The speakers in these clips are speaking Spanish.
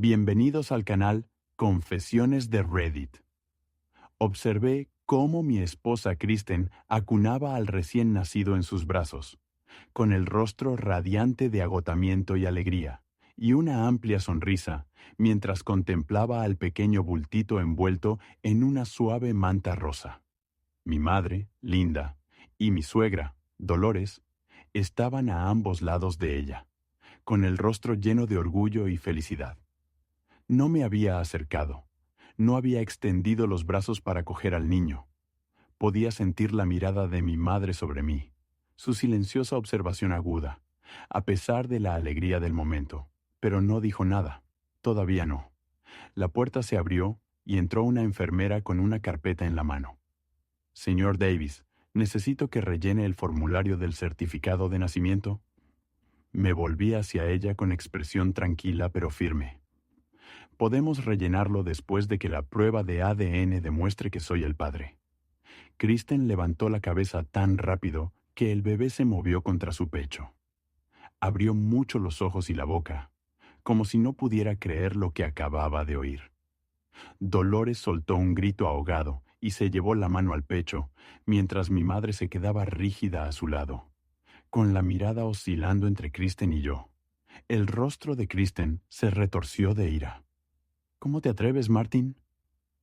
Bienvenidos al canal Confesiones de Reddit. Observé cómo mi esposa Kristen acunaba al recién nacido en sus brazos, con el rostro radiante de agotamiento y alegría, y una amplia sonrisa, mientras contemplaba al pequeño bultito envuelto en una suave manta rosa. Mi madre, Linda, y mi suegra, Dolores, estaban a ambos lados de ella, con el rostro lleno de orgullo y felicidad. No me había acercado. No había extendido los brazos para coger al niño. Podía sentir la mirada de mi madre sobre mí, su silenciosa observación aguda, a pesar de la alegría del momento. Pero no dijo nada. Todavía no. La puerta se abrió y entró una enfermera con una carpeta en la mano. Señor Davis, necesito que rellene el formulario del certificado de nacimiento. Me volví hacia ella con expresión tranquila pero firme. Podemos rellenarlo después de que la prueba de ADN demuestre que soy el padre. Kristen levantó la cabeza tan rápido que el bebé se movió contra su pecho. Abrió mucho los ojos y la boca, como si no pudiera creer lo que acababa de oír. Dolores soltó un grito ahogado y se llevó la mano al pecho, mientras mi madre se quedaba rígida a su lado, con la mirada oscilando entre Kristen y yo. El rostro de Kristen se retorció de ira. ¿Cómo te atreves, Martin?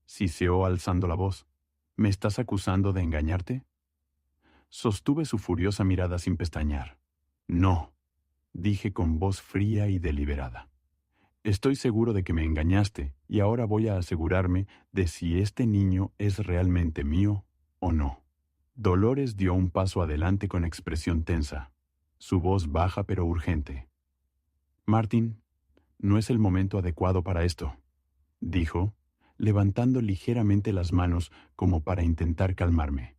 Siseó alzando la voz. ¿Me estás acusando de engañarte? Sostuve su furiosa mirada sin pestañear. No, dije con voz fría y deliberada. Estoy seguro de que me engañaste y ahora voy a asegurarme de si este niño es realmente mío o no. Dolores dio un paso adelante con expresión tensa, su voz baja pero urgente. Martin, no es el momento adecuado para esto, dijo, levantando ligeramente las manos como para intentar calmarme.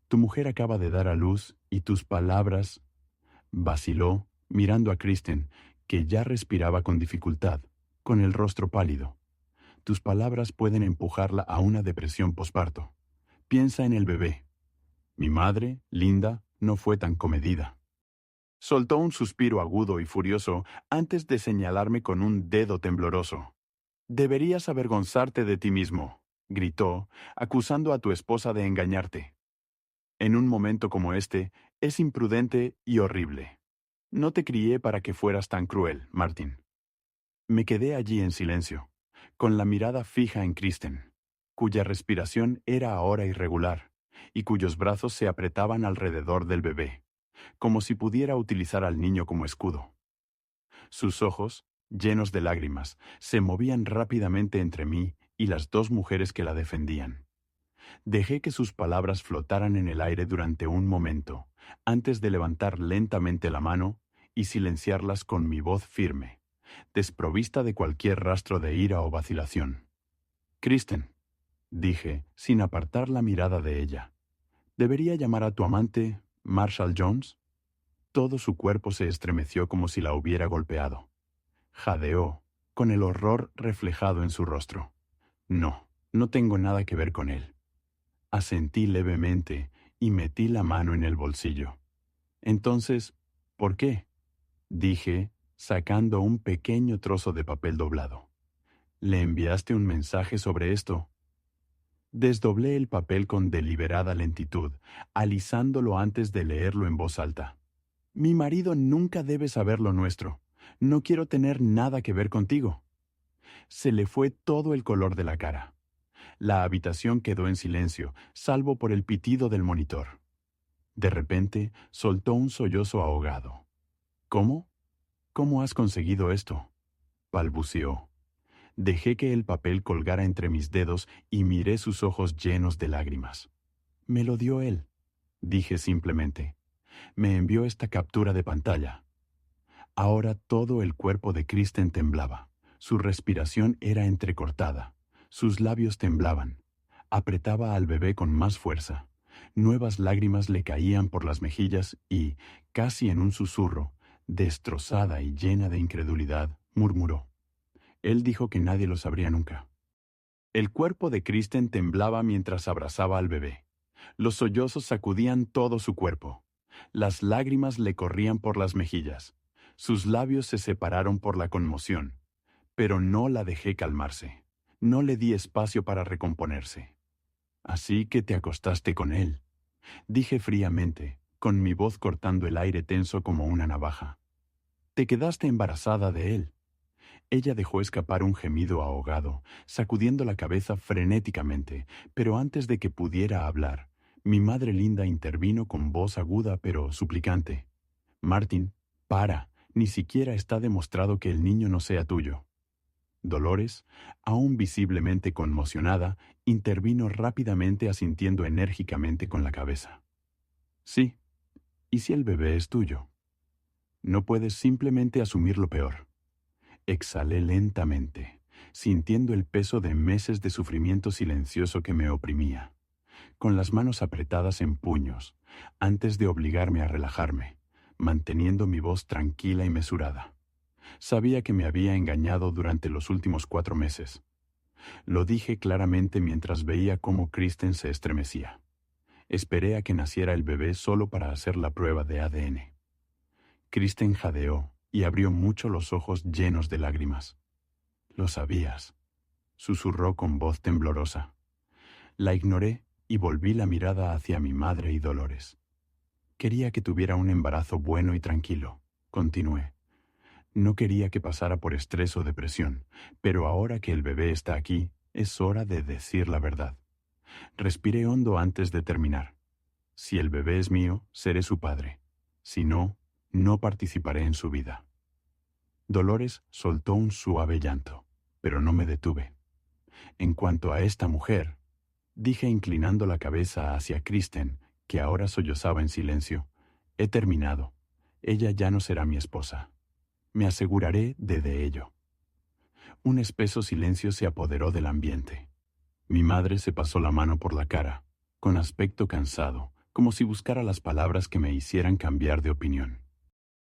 Tu mujer acaba de dar a luz y tus palabras... Vaciló, mirando a Kristen, que ya respiraba con dificultad, con el rostro pálido. Tus palabras pueden empujarla a una depresión posparto. Piensa en el bebé. Mi madre, Linda, no fue tan comedida. Soltó un suspiro agudo y furioso antes de señalarme con un dedo tembloroso. Deberías avergonzarte de ti mismo, gritó, acusando a tu esposa de engañarte. En un momento como este, es imprudente y horrible. No te crié para que fueras tan cruel, Martin. Me quedé allí en silencio, con la mirada fija en Kristen, cuya respiración era ahora irregular, y cuyos brazos se apretaban alrededor del bebé, como si pudiera utilizar al niño como escudo. Sus ojos, llenos de lágrimas, se movían rápidamente entre mí y las dos mujeres que la defendían. Dejé que sus palabras flotaran en el aire durante un momento, antes de levantar lentamente la mano y silenciarlas con mi voz firme, desprovista de cualquier rastro de ira o vacilación. Kristen, dije, sin apartar la mirada de ella, ¿debería llamar a tu amante Marshall Jones? Todo su cuerpo se estremeció como si la hubiera golpeado. Jadeó, con el horror reflejado en su rostro. No, no tengo nada que ver con él. Asentí levemente y metí la mano en el bolsillo. Entonces, ¿por qué? Dije, sacando un pequeño trozo de papel doblado. ¿Le enviaste un mensaje sobre esto? Desdoblé el papel con deliberada lentitud, alisándolo antes de leerlo en voz alta. Mi marido nunca debe saber lo nuestro. No quiero tener nada que ver contigo. Se le fue todo el color de la cara. La habitación quedó en silencio, salvo por el pitido del monitor. De repente, soltó un sollozo ahogado. ¿Cómo? ¿Cómo has conseguido esto? Balbuceó. Dejé que el papel colgara entre mis dedos y miré sus ojos llenos de lágrimas. Me lo dio él, dije simplemente. Me envió esta captura de pantalla. Ahora todo el cuerpo de Kristen temblaba. Su respiración era entrecortada. Sus labios temblaban. Apretaba al bebé con más fuerza. Nuevas lágrimas le caían por las mejillas y, casi en un susurro, destrozada y llena de incredulidad, murmuró. Él dijo que nadie lo sabría nunca. El cuerpo de Kristen temblaba mientras abrazaba al bebé. Los sollozos sacudían todo su cuerpo. Las lágrimas le corrían por las mejillas. Sus labios se separaron por la conmoción. pero no la dejé calmarse. No le di espacio para recomponerse. «Así que te acostaste con él», dije fríamente, con mi voz cortando el aire tenso como una navaja. «Te quedaste embarazada de él». Ella dejó escapar un gemido ahogado, sacudiendo la cabeza frenéticamente, pero antes de que pudiera hablar, mi madre linda intervino con voz aguda pero suplicante. «Martin, para, ni siquiera está demostrado que el niño no sea tuyo». Dolores, aún visiblemente conmocionada, intervino rápidamente asintiendo enérgicamente con la cabeza. «Sí, ¿y si el bebé es tuyo? No puedes simplemente asumir lo peor». Exhalé lentamente, sintiendo el peso de meses de sufrimiento silencioso que me oprimía, con las manos apretadas en puños, antes de obligarme a relajarme, manteniendo mi voz tranquila y mesurada. Sabía que me había engañado durante los últimos 4 meses. Lo dije claramente mientras veía cómo Kristen se estremecía. Esperé a que naciera el bebé solo para hacer la prueba de ADN. Kristen jadeó y abrió mucho los ojos llenos de lágrimas. «Lo sabías», susurró con voz temblorosa. La ignoré y volví la mirada hacia mi madre y Dolores. «Quería que tuviera un embarazo bueno y tranquilo», continué. «No quería que pasara por estrés o depresión, pero ahora que el bebé está aquí, es hora de decir la verdad». Respiré hondo antes de terminar. «Si el bebé es mío, seré su padre. Si no, no participaré en su vida». Dolores soltó un suave llanto, pero no me detuve. «En cuanto a esta mujer», dije inclinando la cabeza hacia Kristen, que ahora sollozaba en silencio, «he terminado. Ella ya no será mi esposa. Me aseguraré de ello». Un espeso silencio se apoderó del ambiente. Mi madre se pasó la mano por la cara, con aspecto cansado, como si buscara las palabras que me hicieran cambiar de opinión.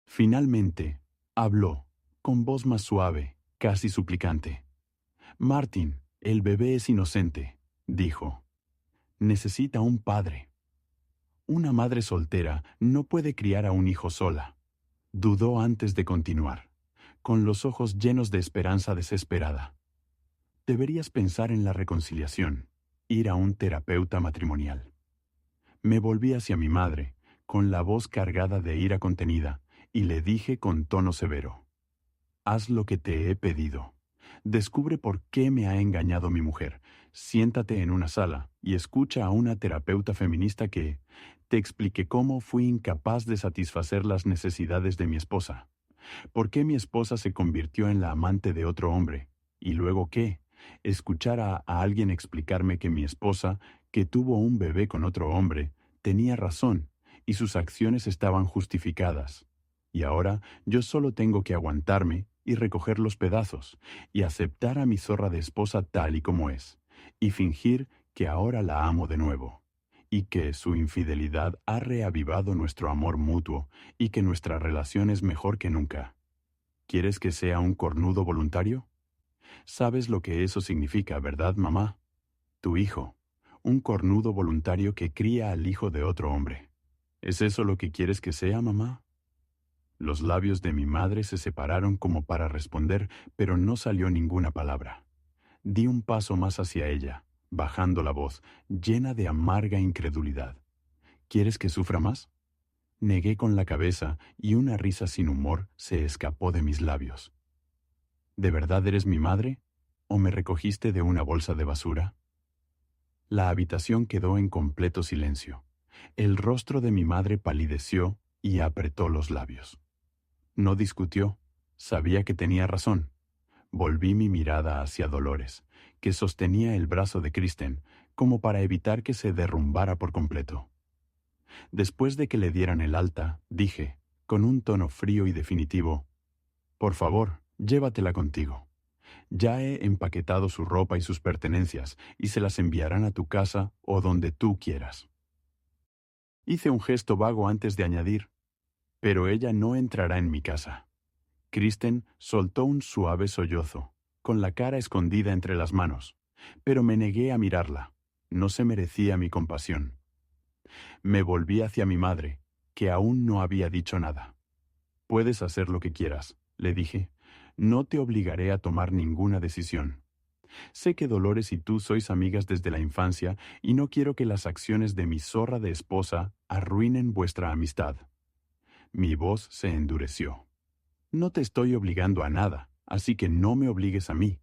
Finalmente, habló, con voz más suave, casi suplicante. «Martin, el bebé es inocente», dijo. «Necesita un padre. Una madre soltera no puede criar a un hijo sola». Dudó antes de continuar, con los ojos llenos de esperanza desesperada. «Deberías pensar en la reconciliación, ir a un terapeuta matrimonial». Me volví hacia mi madre, con la voz cargada de ira contenida, y le dije con tono severo: «Haz lo que te he pedido. Descubre por qué me ha engañado mi mujer. Siéntate en una sala y escucha a una terapeuta feminista que te explique cómo fui incapaz de satisfacer las necesidades de mi esposa. ¿Por qué mi esposa se convirtió en la amante de otro hombre? ¿Y luego qué? Escuchar a alguien explicarme que mi esposa, que tuvo un bebé con otro hombre, tenía razón y sus acciones estaban justificadas. Y ahora yo solo tengo que aguantarme y recoger los pedazos, y aceptar a mi zorra de esposa tal y como es, y fingir que ahora la amo de nuevo, y que su infidelidad ha reavivado nuestro amor mutuo, y que nuestra relación es mejor que nunca. ¿Quieres que sea un cornudo voluntario? Sabes lo que eso significa, ¿verdad, mamá? Tu hijo, un cornudo voluntario que cría al hijo de otro hombre. ¿Es eso lo que quieres que sea, mamá?» Los labios de mi madre se separaron como para responder, pero no salió ninguna palabra. Di un paso más hacia ella, bajando la voz, llena de amarga incredulidad. «¿Quieres que sufra más?» Negué con la cabeza y una risa sin humor se escapó de mis labios. «¿De verdad eres mi madre? ¿O me recogiste de una bolsa de basura?» La habitación quedó en completo silencio. El rostro de mi madre palideció y apretó los labios. No discutió. Sabía que tenía razón. Volví mi mirada hacia Dolores, que sostenía el brazo de Kristen, como para evitar que se derrumbara por completo. Después de que le dieran el alta, dije, con un tono frío y definitivo: «Por favor, llévatela contigo. Ya he empaquetado su ropa y sus pertenencias, y se las enviarán a tu casa o donde tú quieras». Hice un gesto vago antes de añadir: «Pero ella no entrará en mi casa». Kristen soltó un suave sollozo, con la cara escondida entre las manos, pero me negué a mirarla. No se merecía mi compasión. Me volví hacia mi madre, que aún no había dicho nada. «Puedes hacer lo que quieras», le dije. No te obligaré a tomar ninguna decisión. Sé que Dolores y tú sois amigas desde la infancia y no quiero que las acciones de mi zorra de esposa arruinen vuestra amistad. Mi voz se endureció. No te estoy obligando a nada, así que no me obligues a mí.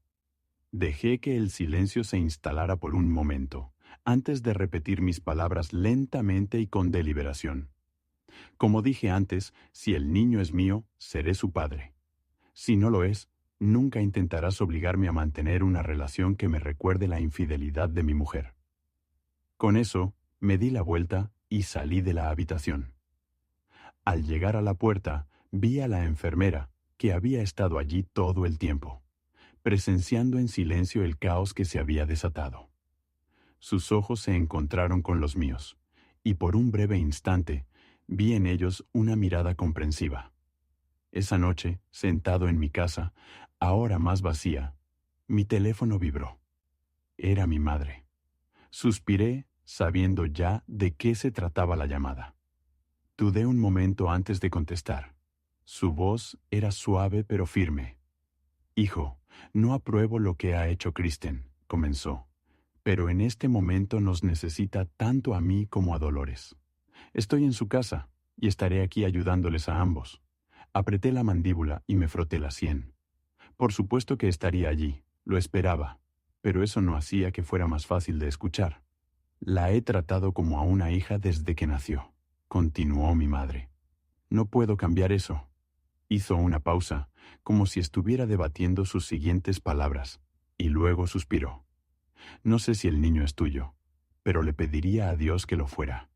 Dejé que el silencio se instalara por un momento, antes de repetir mis palabras lentamente y con deliberación. Como dije antes, si el niño es mío, seré su padre. Si no lo es, nunca intentarás obligarme a mantener una relación que me recuerde la infidelidad de mi mujer. Con eso, me di la vuelta y salí de la habitación. Al llegar a la puerta, vi a la enfermera, que había estado allí todo el tiempo, presenciando en silencio el caos que se había desatado. Sus ojos se encontraron con los míos, y por un breve instante vi en ellos una mirada comprensiva. Esa noche, sentado en mi casa, ahora más vacía, mi teléfono vibró. Era mi madre. Suspiré, sabiendo ya de qué se trataba la llamada. Dudé un momento antes de contestar. Su voz era suave pero firme. «Hijo, no apruebo lo que ha hecho Kristen», comenzó, «pero en este momento nos necesita tanto a mí como a Dolores. Estoy en su casa y estaré aquí ayudándoles a ambos». Apreté la mandíbula y me froté la sien. Por supuesto que estaría allí, lo esperaba, pero eso no hacía que fuera más fácil de escuchar. «La he tratado como a una hija desde que nació», continuó mi madre. «No puedo cambiar eso». Hizo una pausa, como si estuviera debatiendo sus siguientes palabras, y luego suspiró. «No sé si el niño es tuyo, pero le pediría a Dios que lo fuera.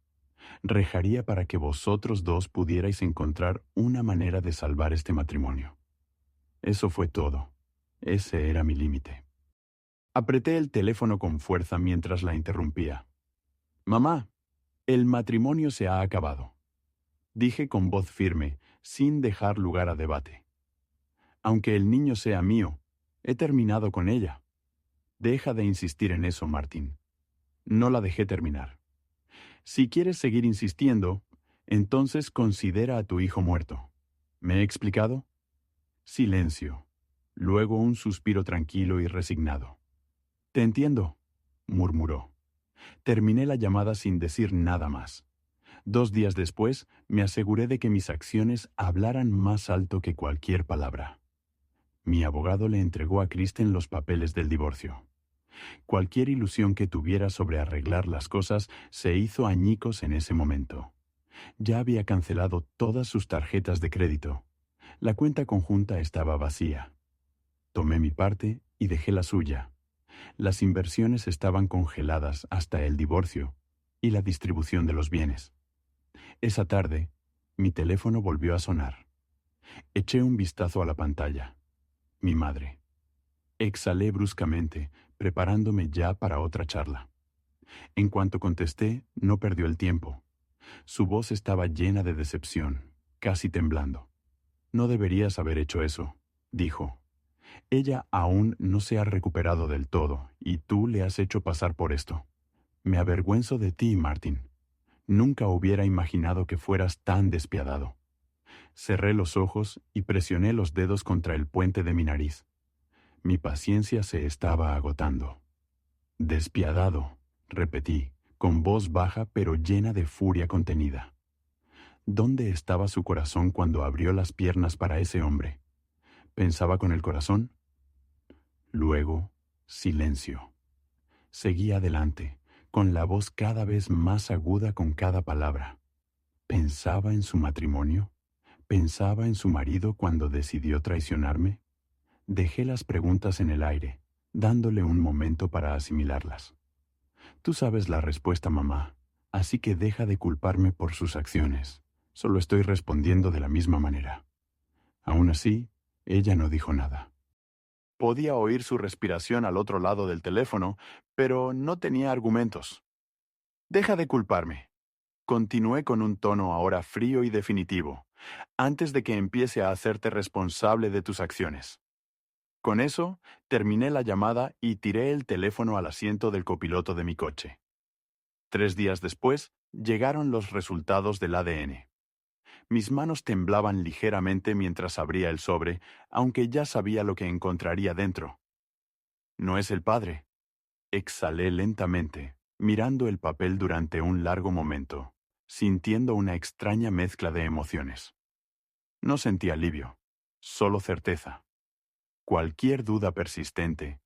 Rejaría para que vosotros dos pudierais encontrar una manera de salvar este matrimonio». Eso fue todo. Ese era mi límite. Apreté el teléfono con fuerza mientras la interrumpía. «Mamá, el matrimonio se ha acabado», dije con voz firme, sin dejar lugar a debate. «Aunque el niño sea mío, he terminado con ella». «Deja de insistir en eso, Martín». No la dejé terminar. «Si quieres seguir insistiendo, entonces considera a tu hijo muerto». ¿Me he explicado? Silencio. Luego un suspiro tranquilo y resignado. «Te entiendo», murmuró. Terminé la llamada sin decir nada más. 2 días después, me aseguré de que mis acciones hablaran más alto que cualquier palabra. Mi abogado le entregó a Kristen los papeles del divorcio. Cualquier ilusión que tuviera sobre arreglar las cosas se hizo añicos en ese momento. Ya había cancelado todas sus tarjetas de crédito. La cuenta conjunta estaba vacía. Tomé mi parte y dejé la suya. Las inversiones estaban congeladas hasta el divorcio y la distribución de los bienes. Esa tarde, mi teléfono volvió a sonar. Eché un vistazo a la pantalla. Mi madre. Exhalé bruscamente, preparándome ya para otra charla. En cuanto contesté, no perdió el tiempo. Su voz estaba llena de decepción, casi temblando. «No deberías haber hecho eso», dijo. «Ella aún no se ha recuperado del todo, y tú le has hecho pasar por esto. Me avergüenzo de ti, Martín. Nunca hubiera imaginado que fueras tan despiadado». Cerré los ojos y presioné los dedos contra el puente de mi nariz. Mi paciencia se estaba agotando. «Despiadado», repetí, con voz baja pero llena de furia contenida. ¿Dónde estaba su corazón cuando abrió las piernas para ese hombre? ¿Pensaba con el corazón? Luego, silencio. Seguí adelante, con la voz cada vez más aguda con cada palabra. ¿Pensaba en su matrimonio? ¿Pensaba en su marido cuando decidió traicionarme? Dejé las preguntas en el aire, dándole un momento para asimilarlas. Tú sabes la respuesta, mamá, así que deja de culparme por sus acciones. Solo estoy respondiendo de la misma manera. Aún así, ella no dijo nada. Podía oír su respiración al otro lado del teléfono, pero no tenía argumentos. «Deja de culparme», continué con un tono ahora frío y definitivo, «antes de que empiece a hacerte responsable de tus acciones». Con eso, terminé la llamada y tiré el teléfono al asiento del copiloto de mi coche. 3 días después, llegaron los resultados del ADN. Mis manos temblaban ligeramente mientras abría el sobre, aunque ya sabía lo que encontraría dentro. No es el padre. Exhalé lentamente, mirando el papel durante un largo momento, sintiendo una extraña mezcla de emociones. No sentí alivio, solo certeza. Cualquier duda persistente,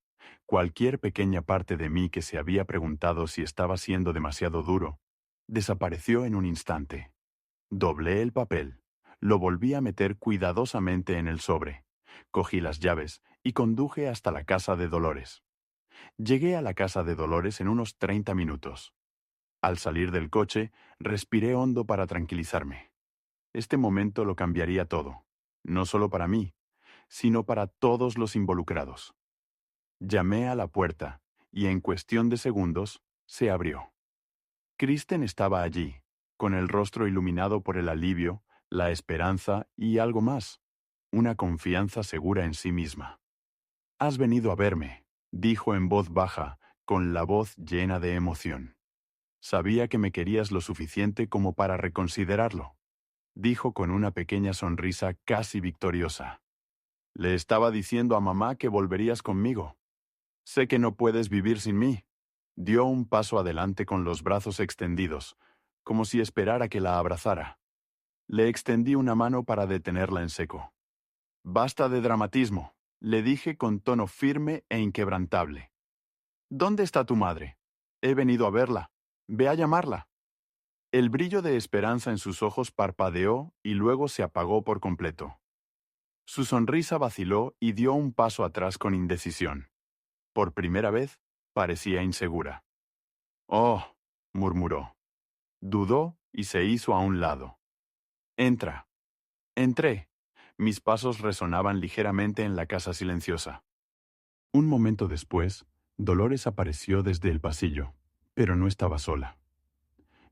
cualquier pequeña parte de mí que se había preguntado si estaba siendo demasiado duro, desapareció en un instante. Doblé el papel, lo volví a meter cuidadosamente en el sobre, cogí las llaves y conduje hasta la casa de Dolores. Llegué a la casa de Dolores en unos 30 minutos. Al salir del coche, respiré hondo para tranquilizarme. Este momento lo cambiaría todo, no solo para mí, sino para todos los involucrados. Llamé a la puerta, y en cuestión de segundos, se abrió. Kristen estaba allí, con el rostro iluminado por el alivio, la esperanza y algo más, una confianza segura en sí misma. «Has venido a verme», dijo en voz baja, con la voz llena de emoción. «Sabía que me querías lo suficiente como para reconsiderarlo», dijo con una pequeña sonrisa casi victoriosa. «Le estaba diciendo a mamá que volverías conmigo. Sé que no puedes vivir sin mí». Dio un paso adelante con los brazos extendidos, como si esperara que la abrazara. Le extendí una mano para detenerla en seco. «Basta de dramatismo», le dije con tono firme e inquebrantable. «¿Dónde está tu madre? He venido a verla. Ve a llamarla». El brillo de esperanza en sus ojos parpadeó y luego se apagó por completo. Su sonrisa vaciló y dio un paso atrás con indecisión. Por primera vez, parecía insegura. «Oh», murmuró. Dudó y se hizo a un lado. «Entra». Entré. Mis pasos resonaban ligeramente en la casa silenciosa. Un momento después, Dolores apareció desde el pasillo, pero no estaba sola.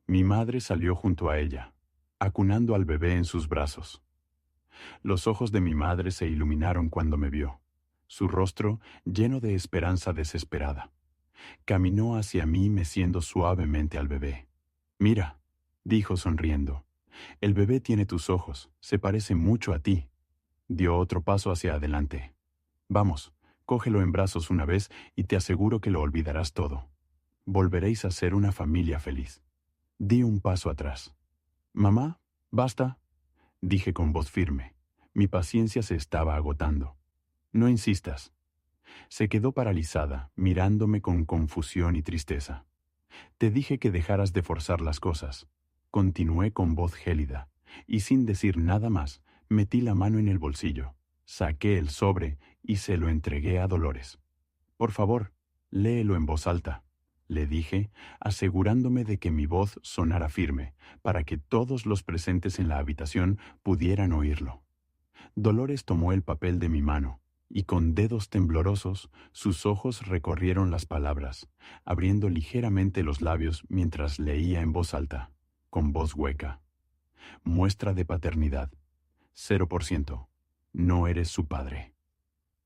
Mi madre salió junto a ella, acunando al bebé en sus brazos. Los ojos de mi madre se iluminaron cuando me vio, su rostro lleno de esperanza desesperada. Caminó hacia mí meciendo suavemente al bebé. «Mira», dijo sonriendo, «el bebé tiene tus ojos, se parece mucho a ti». Dio otro paso hacia adelante. «Vamos, cógelo en brazos una vez y te aseguro que lo olvidarás todo. Volveréis a ser una familia feliz». Di un paso atrás. «Mamá, basta», dije con voz firme. Mi paciencia se estaba agotando. «No insistas». Se quedó paralizada, mirándome con confusión y tristeza. «Te dije que dejaras de forzar las cosas». Continué con voz gélida, y sin decir nada más, metí la mano en el bolsillo, saqué el sobre y se lo entregué a Dolores. «Por favor, léelo en voz alta», le dije, asegurándome de que mi voz sonara firme, para que todos los presentes en la habitación pudieran oírlo. Dolores tomó el papel de mi mano, y con dedos temblorosos sus ojos recorrieron las palabras, abriendo ligeramente los labios mientras leía en voz alta, con voz hueca. «Muestra de paternidad. 0%. No eres su padre».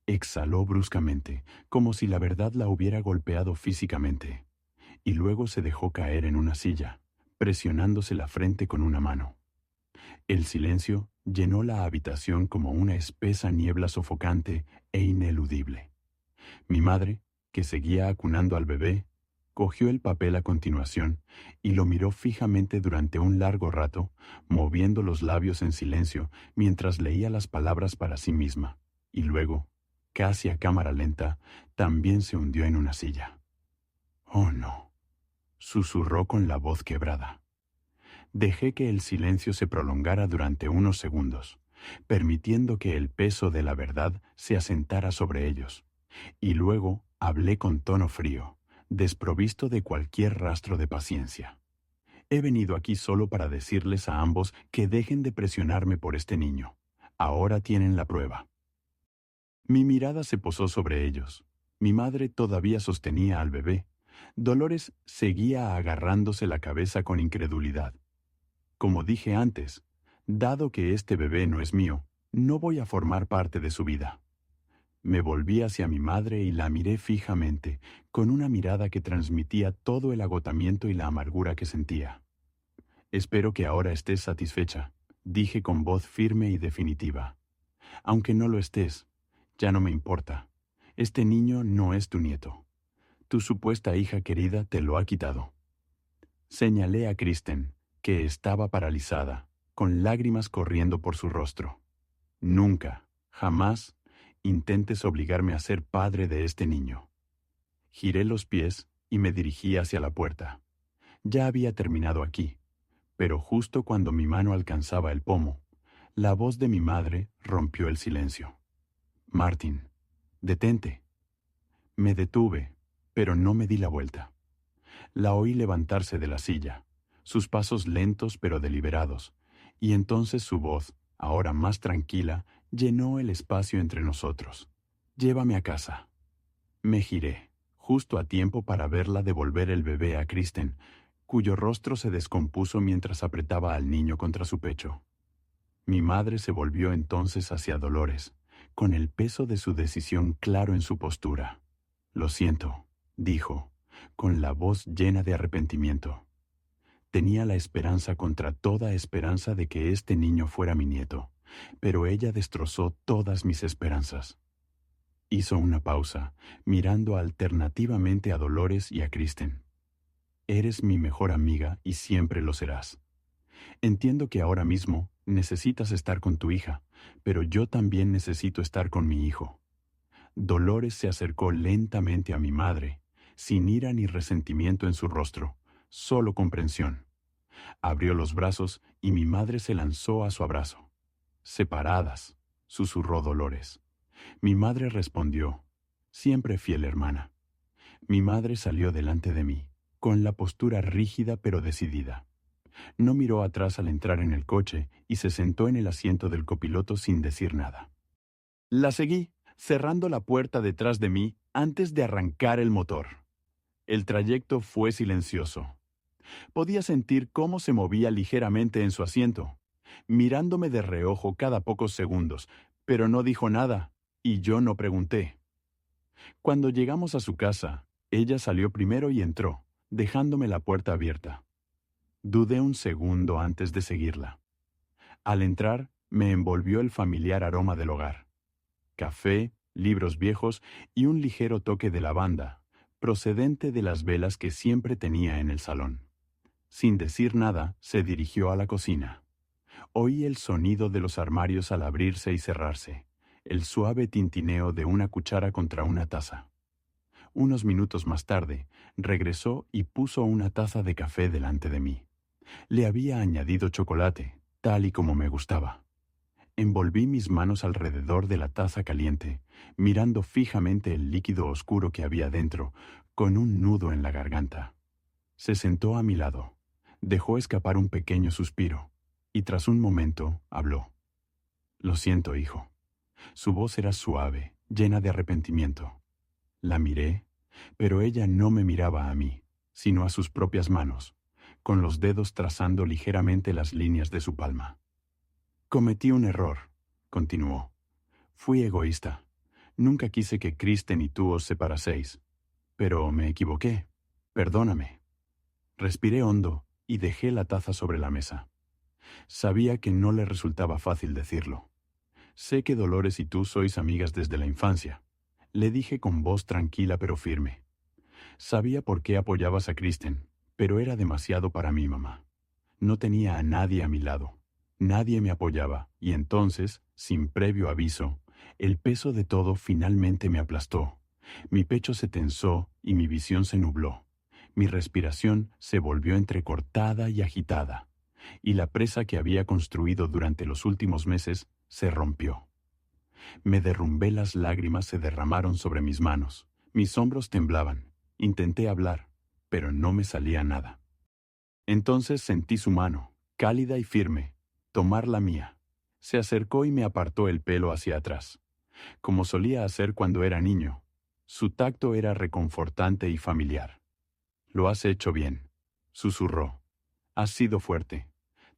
Exhaló bruscamente, como si la verdad la hubiera golpeado físicamente, y luego se dejó caer en una silla, presionándose la frente con una mano. El silencio llenó la habitación como una espesa niebla sofocante e ineludible. Mi madre, que seguía acunando al bebé, cogió el papel a continuación y lo miró fijamente durante un largo rato, moviendo los labios en silencio mientras leía las palabras para sí misma, y luego, casi a cámara lenta, también se hundió en una silla. «Oh, no», susurró con la voz quebrada. Dejé que el silencio se prolongara durante unos segundos, permitiendo que el peso de la verdad se asentara sobre ellos, y luego hablé con tono frío, desprovisto de cualquier rastro de paciencia. «He venido aquí solo para decirles a ambos que dejen de presionarme por este niño. Ahora tienen la prueba». Mi mirada se posó sobre ellos. Mi madre todavía sostenía al bebé. Dolores seguía agarrándose la cabeza con incredulidad. Como dije antes, dado que este bebé no es mío, no voy a formar parte de su vida. Me volví hacia mi madre y la miré fijamente, con una mirada que transmitía todo el agotamiento y la amargura que sentía. «Espero que ahora estés satisfecha», dije con voz firme y definitiva. Aunque no lo estés, ya no me importa. Este niño no es tu nieto. Tu supuesta hija querida te lo ha quitado. Señalé a Kristen, que estaba paralizada, con lágrimas corriendo por su rostro. Nunca, jamás, intentes obligarme a ser padre de este niño. Giré los pies y me dirigí hacia la puerta. Ya había terminado aquí, pero justo cuando mi mano alcanzaba el pomo, la voz de mi madre rompió el silencio. Martin, detente. Me detuve, pero no me di la vuelta. La oí levantarse de la silla, sus pasos lentos pero deliberados, y entonces su voz, ahora más tranquila, llenó el espacio entre nosotros. Llévame a casa. Me giré, justo a tiempo para verla devolver el bebé a Kristen, cuyo rostro se descompuso mientras apretaba al niño contra su pecho. Mi madre se volvió entonces hacia Dolores, con el peso de su decisión claro en su postura. Lo siento, dijo, con la voz llena de arrepentimiento. Tenía la esperanza contra toda esperanza de que este niño fuera mi nieto, pero ella destrozó todas mis esperanzas. Hizo una pausa, mirando alternativamente a Dolores y a Kristen. Eres mi mejor amiga y siempre lo serás. Entiendo que ahora mismo necesitas estar con tu hija, pero yo también necesito estar con mi hijo. Dolores se acercó lentamente a mi madre, sin ira ni resentimiento en su rostro, solo comprensión. Abrió los brazos y mi madre se lanzó a su abrazo. Separadas, susurró Dolores. Mi madre respondió, siempre fiel hermana. Mi madre salió delante de mí, con la postura rígida pero decidida. No miró atrás al entrar en el coche y se sentó en el asiento del copiloto sin decir nada. La seguí, cerrando la puerta detrás de mí antes de arrancar el motor. El trayecto fue silencioso. Podía sentir cómo se movía ligeramente en su asiento, mirándome de reojo cada pocos segundos, pero no dijo nada, y yo no pregunté. Cuando llegamos a su casa, ella salió primero y entró, dejándome la puerta abierta. Dudé un segundo antes de seguirla. Al entrar, me envolvió el familiar aroma del hogar. Café, libros viejos y un ligero toque de lavanda, procedente de las velas que siempre tenía en el salón. Sin decir nada, se dirigió a la cocina. Oí el sonido de los armarios al abrirse y cerrarse, el suave tintineo de una cuchara contra una taza. Unos minutos más tarde, regresó y puso una taza de café delante de mí. Le había añadido chocolate, tal y como me gustaba. Envolví mis manos alrededor de la taza caliente, mirando fijamente el líquido oscuro que había dentro, con un nudo en la garganta. Se sentó a mi lado, dejó escapar un pequeño suspiro, y tras un momento habló. Lo siento, hijo. Su voz era suave, llena de arrepentimiento. La miré, pero ella no me miraba a mí, sino a sus propias manos, con los dedos trazando ligeramente las líneas de su palma. Cometí un error, continuó. Fui egoísta. Nunca quise que Kristen y tú os separaseis. Pero me equivoqué. Perdóname. Respiré hondo y dejé la taza sobre la mesa. Sabía que no le resultaba fácil decirlo. Sé que Dolores y tú sois amigas desde la infancia. Le dije con voz tranquila pero firme. Sabía por qué apoyabas a Kristen, pero era demasiado para mi mamá. No tenía a nadie a mi lado. Nadie me apoyaba, y entonces, sin previo aviso, el peso de todo finalmente me aplastó. Mi pecho se tensó y mi visión se nubló. Mi respiración se volvió entrecortada y agitada, y la presa que había construido durante los últimos meses se rompió. Me derrumbé, las lágrimas se derramaron sobre mis manos, mis hombros temblaban. Intenté hablar, pero no me salía nada. Entonces sentí su mano, cálida y firme, tomar la mía. Se acercó y me apartó el pelo hacia atrás, como solía hacer cuando era niño. Su tacto era reconfortante y familiar. Lo has hecho bien, susurró. Has sido fuerte.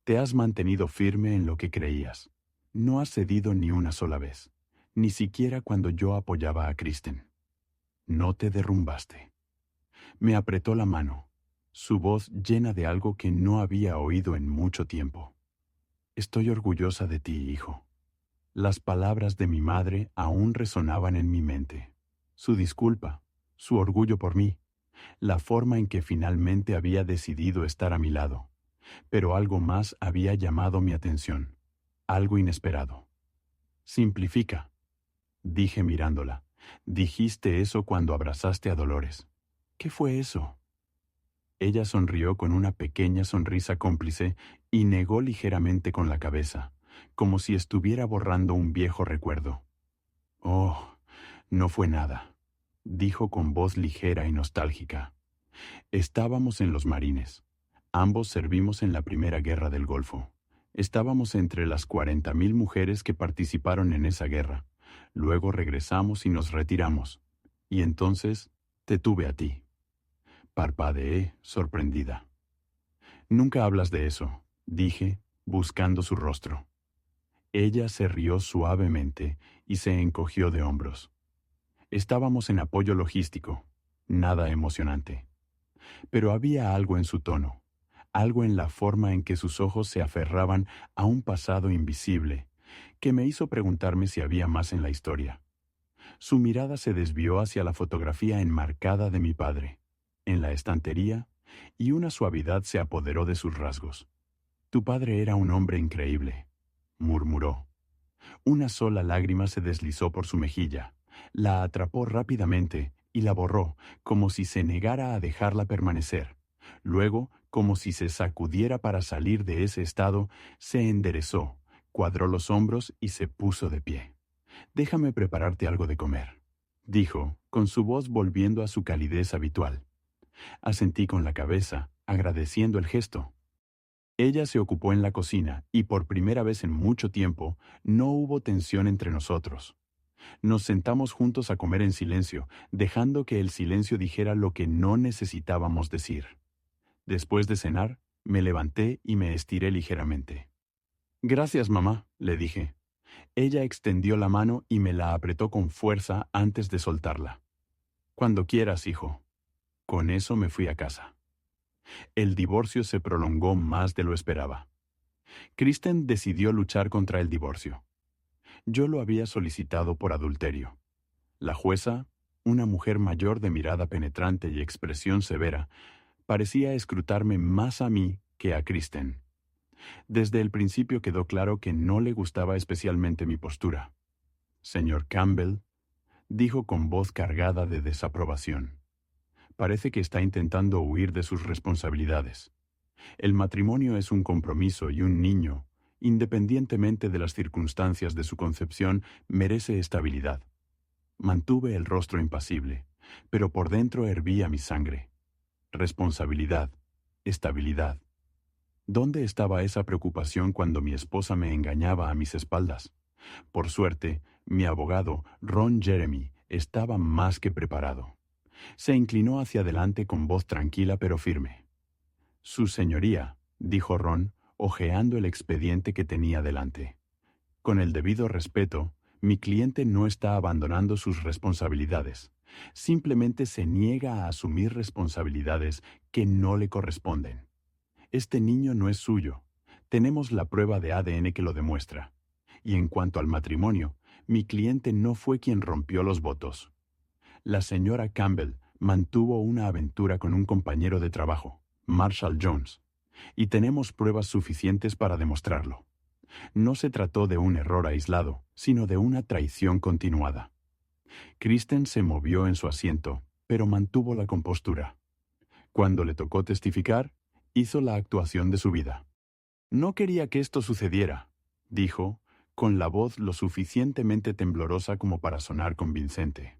Te has mantenido firme en lo que creías. No has cedido ni una sola vez, ni siquiera cuando yo apoyaba a Kristen. No te derrumbaste. Me apretó la mano, su voz llena de algo que no había oído en mucho tiempo. Estoy orgullosa de ti, hijo. Las palabras de mi madre aún resonaban en mi mente. Su disculpa, su orgullo por mí, la forma en que finalmente había decidido estar a mi lado. Pero algo más había llamado mi atención, algo inesperado. Simplifica, dije mirándola. Dijiste eso cuando abrazaste a Dolores. ¿Qué fue eso? Ella sonrió con una pequeña sonrisa cómplice y negó ligeramente con la cabeza, como si estuviera borrando un viejo recuerdo. Oh, no fue nada, dijo con voz ligera y nostálgica. Estábamos en los Marines. Ambos servimos en la Primera Guerra del Golfo. Estábamos entre las 40.000 mujeres que participaron en esa guerra. Luego regresamos y nos retiramos. Y entonces te tuve a ti. Parpadeé, sorprendida. Nunca hablas de eso, dije, buscando su rostro. Ella se rió suavemente y se encogió de hombros. Estábamos en apoyo logístico, nada emocionante. Pero había algo en su tono, algo en la forma en que sus ojos se aferraban a un pasado invisible, que me hizo preguntarme si había más en la historia. Su mirada se desvió hacia la fotografía enmarcada de mi padre, en la estantería, y una suavidad se apoderó de sus rasgos. Tu padre era un hombre increíble, murmuró. Una sola lágrima se deslizó por su mejilla, la atrapó rápidamente y la borró, como si se negara a dejarla permanecer. Luego, como si se sacudiera para salir de ese estado, se enderezó, cuadró los hombros y se puso de pie. Déjame prepararte algo de comer, dijo, con su voz volviendo a su calidez habitual. Asentí con la cabeza, agradeciendo el gesto. Ella se ocupó en la cocina y por primera vez en mucho tiempo no hubo tensión entre nosotros. Nos sentamos juntos a comer en silencio, dejando que el silencio dijera lo que no necesitábamos decir. Después de cenar, me levanté y me estiré ligeramente. Gracias, mamá, le dije. Ella extendió la mano y me la apretó con fuerza antes de soltarla. Cuando quieras, hijo. Con eso me fui a casa. El divorcio se prolongó más de lo esperaba. Kristen decidió luchar contra el divorcio. Yo lo había solicitado por adulterio. La jueza, una mujer mayor de mirada penetrante y expresión severa, parecía escrutarme más a mí que a Kristen. Desde el principio quedó claro que no le gustaba especialmente mi postura. Señor Campbell, dijo con voz cargada de desaprobación. Parece que está intentando huir de sus responsabilidades. El matrimonio es un compromiso y un niño, independientemente de las circunstancias de su concepción, merece estabilidad. Mantuve el rostro impasible, pero por dentro hervía mi sangre. Responsabilidad, estabilidad. ¿Dónde estaba esa preocupación cuando mi esposa me engañaba a mis espaldas? Por suerte, mi abogado, Ron Jeremy, estaba más que preparado. Se inclinó hacia adelante con voz tranquila pero firme. Su señoría, dijo Ron, hojeando el expediente que tenía delante. Con el debido respeto, mi cliente no está abandonando sus responsabilidades. Simplemente se niega a asumir responsabilidades que no le corresponden. Este niño no es suyo. Tenemos la prueba de ADN que lo demuestra. Y en cuanto al matrimonio, mi cliente no fue quien rompió los votos. La señora Campbell mantuvo una aventura con un compañero de trabajo, Marshall Jones, y tenemos pruebas suficientes para demostrarlo. No se trató de un error aislado, sino de una traición continuada. Kristen se movió en su asiento, pero mantuvo la compostura. Cuando le tocó testificar, hizo la actuación de su vida. No quería que esto sucediera, dijo, con la voz lo suficientemente temblorosa como para sonar convincente.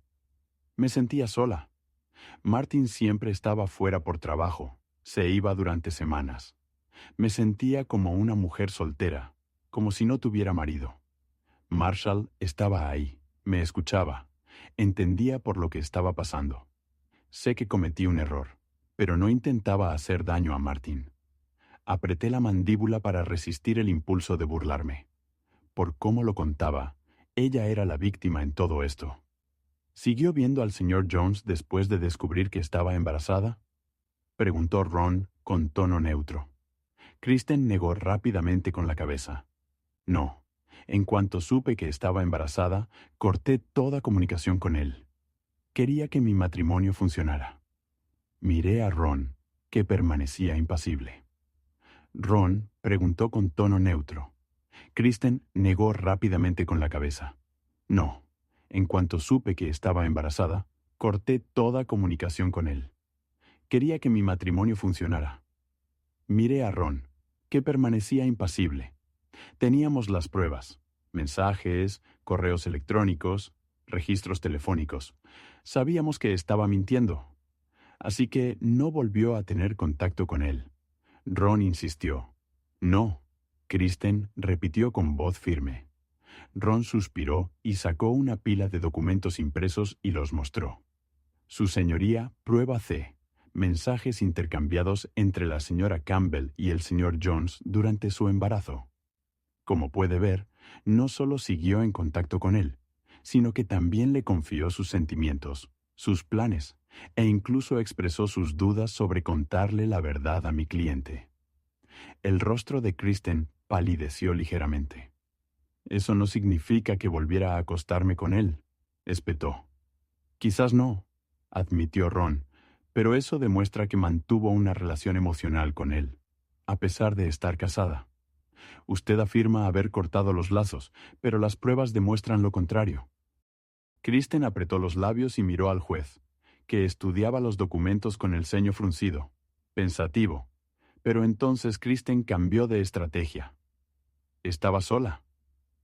Me sentía sola. Martin siempre estaba fuera por trabajo, se iba durante semanas. Me sentía como una mujer soltera, como si no tuviera marido. Marshall estaba ahí, me escuchaba, entendía por lo que estaba pasando. Sé que cometí un error, pero no intentaba hacer daño a Martin. Apreté la mandíbula para resistir el impulso de burlarme. Por cómo lo contaba, ella era la víctima en todo esto. ¿Siguió viendo al señor Jones después de descubrir que estaba embarazada? Preguntó Ron con tono neutro. Kristen negó rápidamente con la cabeza. No. En cuanto supe que estaba embarazada, corté toda comunicación con él. Quería que mi matrimonio funcionara. Miré a Ron, que permanecía impasible. Ron preguntó con tono neutro. Kristen negó rápidamente con la cabeza. No. En cuanto supe que estaba embarazada, corté toda comunicación con él. Quería que mi matrimonio funcionara. Miré a Ron, que permanecía impasible. Teníamos las pruebas: mensajes, correos electrónicos, registros telefónicos. Sabíamos que estaba mintiendo. Así que no volvió a tener contacto con él. Ron insistió. No. Kristen repitió con voz firme. Ron suspiró y sacó una pila de documentos impresos y los mostró. Su señoría, prueba C. Mensajes intercambiados entre la señora Campbell y el señor Jones durante su embarazo. Como puede ver, no solo siguió en contacto con él, sino que también le confió sus sentimientos, sus planes, e incluso expresó sus dudas sobre contarle la verdad a mi cliente. El rostro de Kristen palideció ligeramente. «Eso no significa que volviera a acostarme con él», espetó. «Quizás no», admitió Ron, «pero eso demuestra que mantuvo una relación emocional con él, a pesar de estar casada. Usted afirma haber cortado los lazos, pero las pruebas demuestran lo contrario». Kristen apretó los labios y miró al juez, que estudiaba los documentos con el ceño fruncido, pensativo. Pero entonces Kristen cambió de estrategia. «Estaba sola»,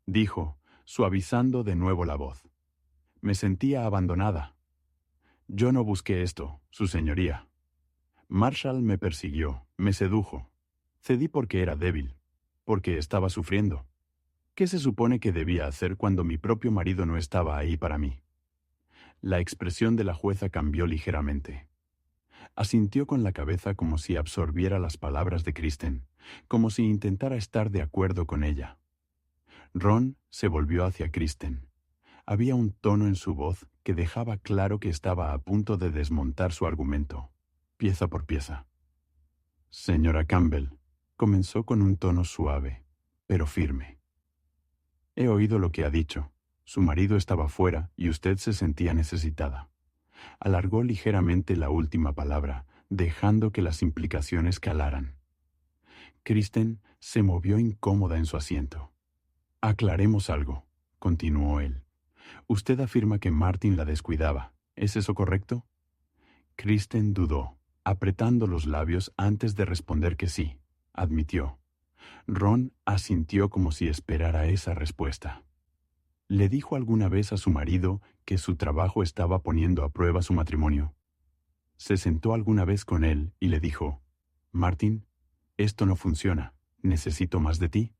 dijo, suavizando de nuevo la voz. «Me sentía abandonada. Yo no busqué esto, su señoría. Marshall me persiguió, me sedujo. Cedí porque era débil, porque estaba sufriendo. ¿Qué se supone que debía hacer cuando mi propio marido no estaba ahí para mí?» La expresión de la jueza cambió ligeramente. Asintió con la cabeza como si absorbiera las palabras de Kristen, como si intentara estar de acuerdo con ella. Ron se volvió hacia Kristen. Había un tono en su voz que dejaba claro que estaba a punto de desmontar su argumento, pieza por pieza. «Señora Campbell», comenzó con un tono suave, pero firme. «He oído lo que ha dicho. Su marido estaba fuera y usted se sentía necesitada». Alargó ligeramente la última palabra, dejando que las implicaciones calaran. Kristen se movió incómoda en su asiento. «Aclaremos algo», continuó él. «Usted afirma que Martin la descuidaba. ¿Es eso correcto?» Kristen dudó, apretando los labios antes de responder que sí, admitió. Ron asintió como si esperara esa respuesta. ¿Le dijo alguna vez a su marido que su trabajo estaba poniendo a prueba su matrimonio? ¿Se sentó alguna vez con él y le dijo: «Martin, esto no funciona, necesito más de ti»?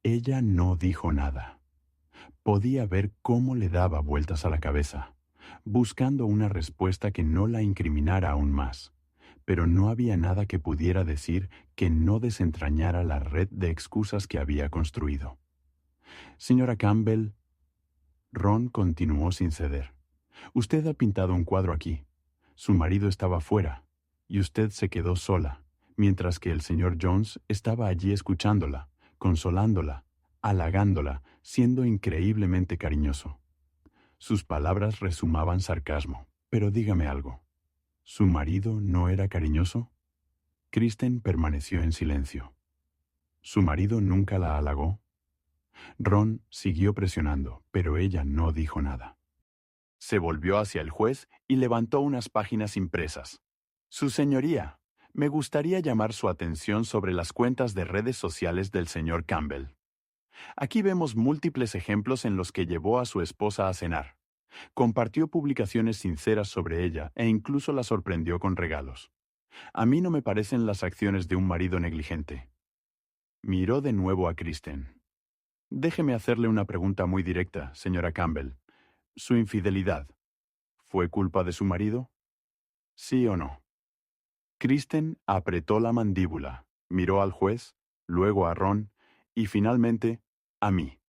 Ella no dijo nada. Podía ver cómo le daba vueltas a la cabeza, buscando una respuesta que no la incriminara aún más, pero no había nada que pudiera decir que no desentrañara la red de excusas que había construido. «Señora Campbell», Ron continuó sin ceder, «usted ha pintado un cuadro aquí. Su marido estaba fuera, y usted se quedó sola, mientras que el señor Jones estaba allí escuchándola, consolándola, halagándola, siendo increíblemente cariñoso». Sus palabras rezumaban sarcasmo. «Pero dígame algo. ¿Su marido no era cariñoso?» Kristen permaneció en silencio. «¿Su marido nunca la halagó?» Ron siguió presionando, pero ella no dijo nada. Se volvió hacia el juez y levantó unas páginas impresas. «Su señoría, me gustaría llamar su atención sobre las cuentas de redes sociales del señor Campbell. Aquí vemos múltiples ejemplos en los que llevó a su esposa a cenar. Compartió publicaciones sinceras sobre ella e incluso la sorprendió con regalos. A mí no me parecen las acciones de un marido negligente». Miró de nuevo a Kristen. «Déjeme hacerle una pregunta muy directa, señora Campbell. ¿Su infidelidad fue culpa de su marido? ¿Sí o no?» Kristen apretó la mandíbula, miró al juez, luego a Ron y finalmente a mí.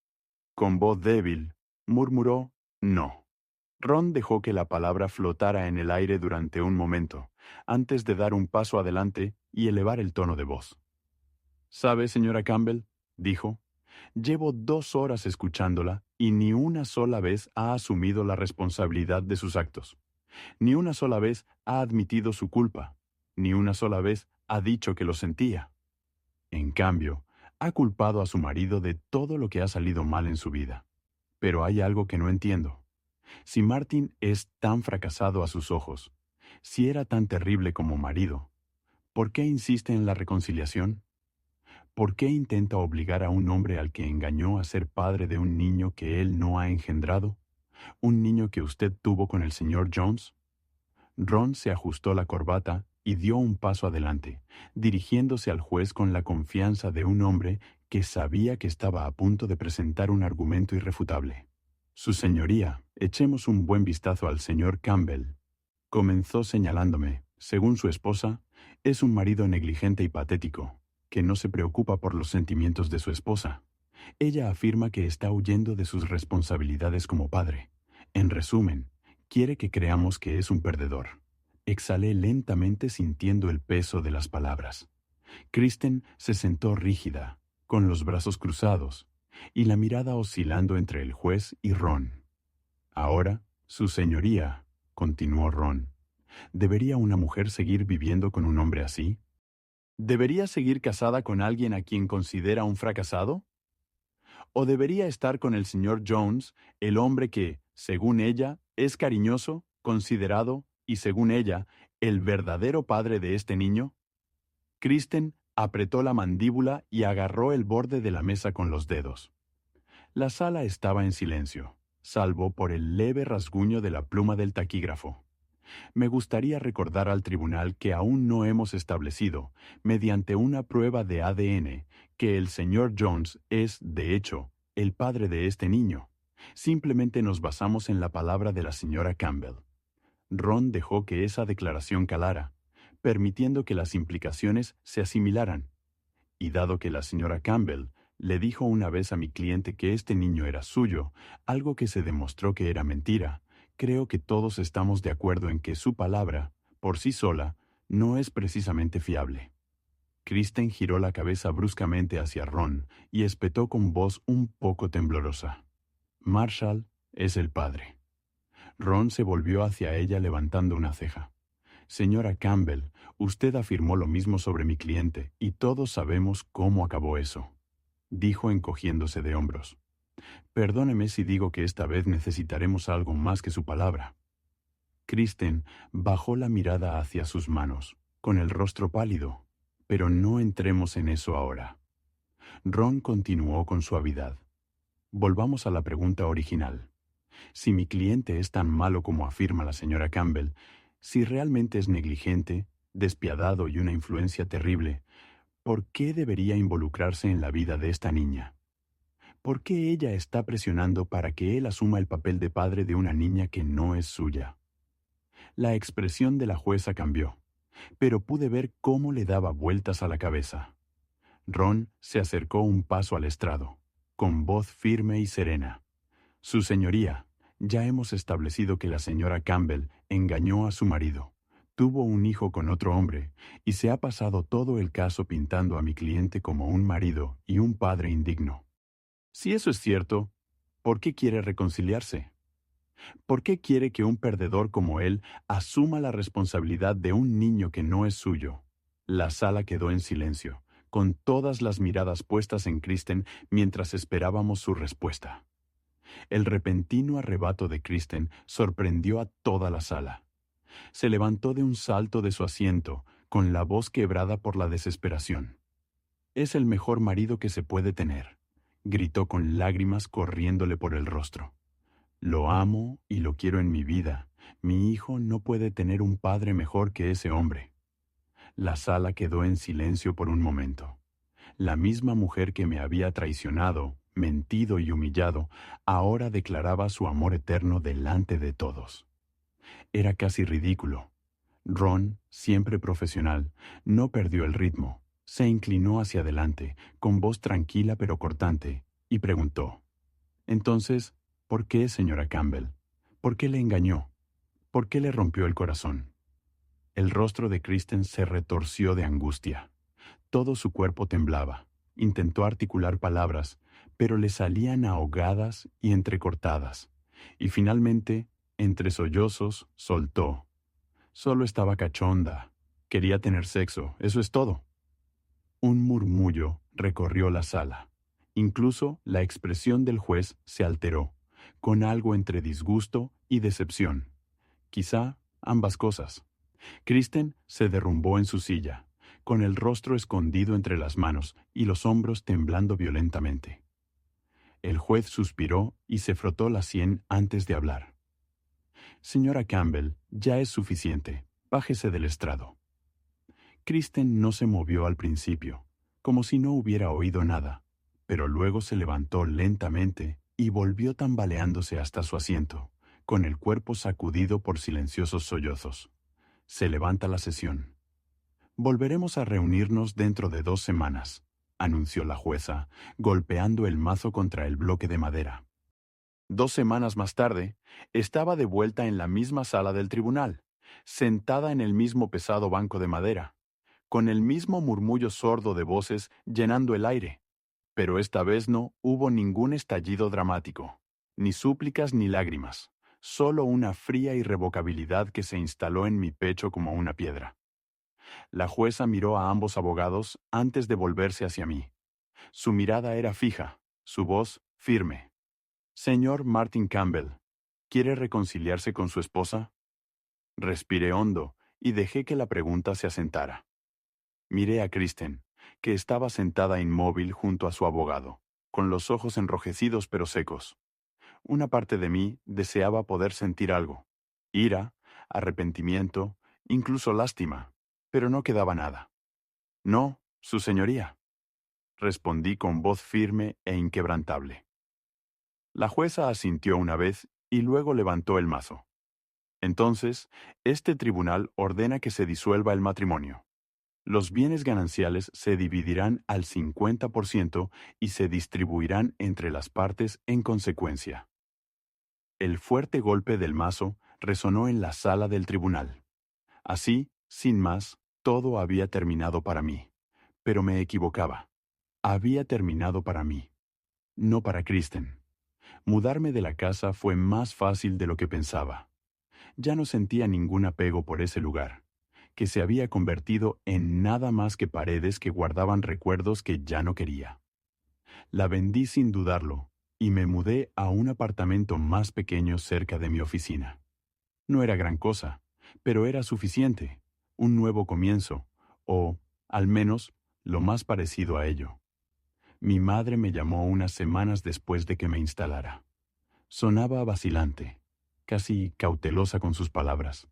Con voz débil, murmuró «no». Ron dejó que la palabra flotara en el aire durante un momento, antes de dar un paso adelante y elevar el tono de voz. «¿Sabe, señora Campbell?», dijo, «llevo 2 horas escuchándola y ni una sola vez ha asumido la responsabilidad de sus actos. Ni una sola vez ha admitido su culpa. Ni una sola vez ha dicho que lo sentía. En cambio, ha culpado a su marido de todo lo que ha salido mal en su vida. Pero hay algo que no entiendo. Si Martin es tan fracasado a sus ojos, si era tan terrible como marido, ¿por qué insiste en la reconciliación? ¿Por qué intenta obligar a un hombre al que engañó a ser padre de un niño que él no ha engendrado? ¿Un niño que usted tuvo con el señor Jones? Ron se ajustó la corbata y dio un paso adelante, dirigiéndose al juez con la confianza de un hombre que sabía que estaba a punto de presentar un argumento irrefutable. «Su señoría, echemos un buen vistazo al señor Campbell», comenzó señalándome. «Según su esposa, es un marido negligente y patético, que no se preocupa por los sentimientos de su esposa. Ella afirma que está huyendo de sus responsabilidades como padre. En resumen, quiere que creamos que es un perdedor». Exhalé lentamente sintiendo el peso de las palabras. Kristen se sentó rígida, con los brazos cruzados, y la mirada oscilando entre el juez y Ron. «Ahora, su señoría», continuó Ron, ¿debería una mujer seguir viviendo con un hombre así? ¿Debería seguir casada con alguien a quien considera un fracasado? ¿O debería estar con el señor Jones, el hombre que, según ella, es cariñoso, considerado y, según ella, el verdadero padre de este niño? Kristen apretó la mandíbula y agarró el borde de la mesa con los dedos. La sala estaba en silencio, salvo por el leve rasguño de la pluma del taquígrafo. Me gustaría recordar al tribunal que aún no hemos establecido, mediante una prueba de ADN, que el señor Jones es, de hecho, el padre de este niño. Simplemente nos basamos en la palabra de la señora Campbell. Ron dejó que esa declaración calara, permitiendo que las implicaciones se asimilaran. Y dado que la señora Campbell le dijo una vez a mi cliente que este niño era suyo, algo que se demostró que era mentira, creo que todos estamos de acuerdo en que su palabra, por sí sola, no es precisamente fiable. Kristen giró la cabeza bruscamente hacia Ron y espetó con voz un poco temblorosa. «Marshall es el padre». Ron se volvió hacia ella levantando una ceja. «Señora Campbell, usted afirmó lo mismo sobre mi cliente y todos sabemos cómo acabó eso», dijo encogiéndose de hombros. «Perdóneme si digo que esta vez necesitaremos algo más que su palabra». Kristen bajó la mirada hacia sus manos, con el rostro pálido. «Pero no entremos en eso ahora». Ron continuó con suavidad. «Volvamos a la pregunta original. Si mi cliente es tan malo como afirma la señora Campbell, si realmente es negligente, despiadado y una influencia terrible, ¿por qué debería involucrarse en la vida de esta niña? ¿Por qué ella está presionando para que él asuma el papel de padre de una niña que no es suya?» La expresión de la jueza cambió, pero pude ver cómo le daba vueltas a la cabeza. Ron se acercó un paso al estrado, con voz firme y serena. «Su señoría, ya hemos establecido que la señora Campbell engañó a su marido, tuvo un hijo con otro hombre y se ha pasado todo el caso pintando a mi cliente como un marido y un padre indigno. Si eso es cierto, ¿por qué quiere reconciliarse? ¿Por qué quiere que un perdedor como él asuma la responsabilidad de un niño que no es suyo?» La sala quedó en silencio, con todas las miradas puestas en Kristen mientras esperábamos su respuesta. El repentino arrebato de Kristen sorprendió a toda la sala. Se levantó de un salto de su asiento, con la voz quebrada por la desesperación. «Es el mejor marido que se puede tener», gritó con lágrimas corriéndole por el rostro. «Lo amo y lo quiero en mi vida. Mi hijo no puede tener un padre mejor que ese hombre». La sala quedó en silencio por un momento. La misma mujer que me había traicionado, mentido y humillado, ahora declaraba su amor eterno delante de todos. Era casi ridículo. Ron, siempre profesional, no perdió el ritmo. Se inclinó hacia adelante, con voz tranquila pero cortante, y preguntó: «Entonces, ¿por qué, señora Campbell? ¿Por qué le engañó? ¿Por qué le rompió el corazón?» El rostro de Kristen se retorció de angustia. Todo su cuerpo temblaba. Intentó articular palabras, pero le salían ahogadas y entrecortadas. Y finalmente, entre sollozos, soltó. Solo estaba cachonda. Quería tener sexo, eso es todo. Un murmullo recorrió la sala. Incluso la expresión del juez se alteró, con algo entre disgusto y decepción. Quizá ambas cosas. Kristen se derrumbó en su silla, con el rostro escondido entre las manos y los hombros temblando violentamente. El juez suspiró y se frotó la sien antes de hablar. Señora Campbell, ya es suficiente. Bájese del estrado. Kristen no se movió al principio, como si no hubiera oído nada, pero luego se levantó lentamente y volvió tambaleándose hasta su asiento, con el cuerpo sacudido por silenciosos sollozos. Se levanta la sesión. Volveremos a reunirnos dentro de 2 semanas, anunció la jueza, golpeando el mazo contra el bloque de madera. 2 semanas más tarde, estaba de vuelta en la misma sala del tribunal, sentada en el mismo pesado banco de madera, con el mismo murmullo sordo de voces llenando el aire. Pero esta vez no hubo ningún estallido dramático, ni súplicas ni lágrimas, solo una fría irrevocabilidad que se instaló en mi pecho como una piedra. La jueza miró a ambos abogados antes de volverse hacia mí. Su mirada era fija, su voz firme. Señor Martin Campbell, ¿quiere reconciliarse con su esposa? Respiré hondo y dejé que la pregunta se asentara. Miré a Kristen, que estaba sentada inmóvil junto a su abogado, con los ojos enrojecidos pero secos. Una parte de mí deseaba poder sentir algo: ira, arrepentimiento, incluso lástima, pero no quedaba nada. No, su señoría, respondí con voz firme e inquebrantable. La jueza asintió una vez y luego levantó el mazo. Entonces, este tribunal ordena que se disuelva el matrimonio. Los bienes gananciales se dividirán al 50% y se distribuirán entre las partes en consecuencia. El fuerte golpe del mazo resonó en la sala del tribunal. Así, sin más, todo había terminado para mí. Pero me equivocaba. Había terminado para mí, no para Kristen. Mudarme de la casa fue más fácil de lo que pensaba. Ya no sentía ningún apego por ese lugar, que se había convertido en nada más que paredes que guardaban recuerdos que ya no quería. La vendí sin dudarlo, y me mudé a un apartamento más pequeño cerca de mi oficina. No era gran cosa, pero era suficiente, un nuevo comienzo, o, al menos, lo más parecido a ello. Mi madre me llamó unas semanas después de que me instalara. Sonaba vacilante, casi cautelosa con sus palabras.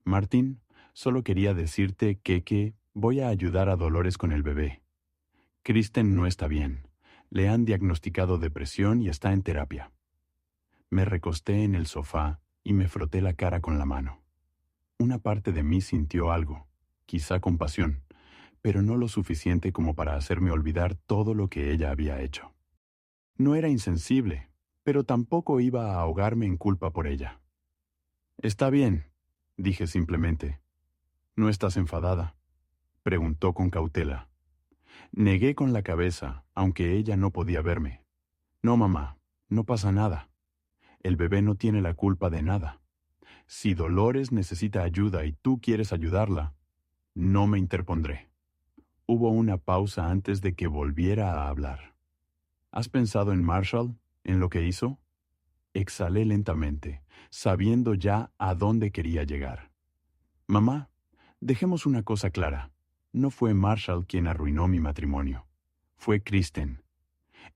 Martín, solo quería decirte que voy a ayudar a Dolores con el bebé. Kristen no está bien. Le han diagnosticado depresión y está en terapia. Me recosté en el sofá y me froté la cara con la mano. Una parte de mí sintió algo, quizá compasión, pero no lo suficiente como para hacerme olvidar todo lo que ella había hecho. No era insensible, pero tampoco iba a ahogarme en culpa por ella. Está bien, dije simplemente. ¿No estás enfadada?, preguntó con cautela. Negué con la cabeza, aunque ella no podía verme. No, mamá, no pasa nada. El bebé no tiene la culpa de nada. Si Dolores necesita ayuda y tú quieres ayudarla, no me interpondré. Hubo una pausa antes de que volviera a hablar. ¿Has pensado en Marshall, en lo que hizo? Exhalé lentamente, sabiendo ya a dónde quería llegar. Mamá, dejemos una cosa clara. No fue Marshall quien arruinó mi matrimonio. Fue Kristen.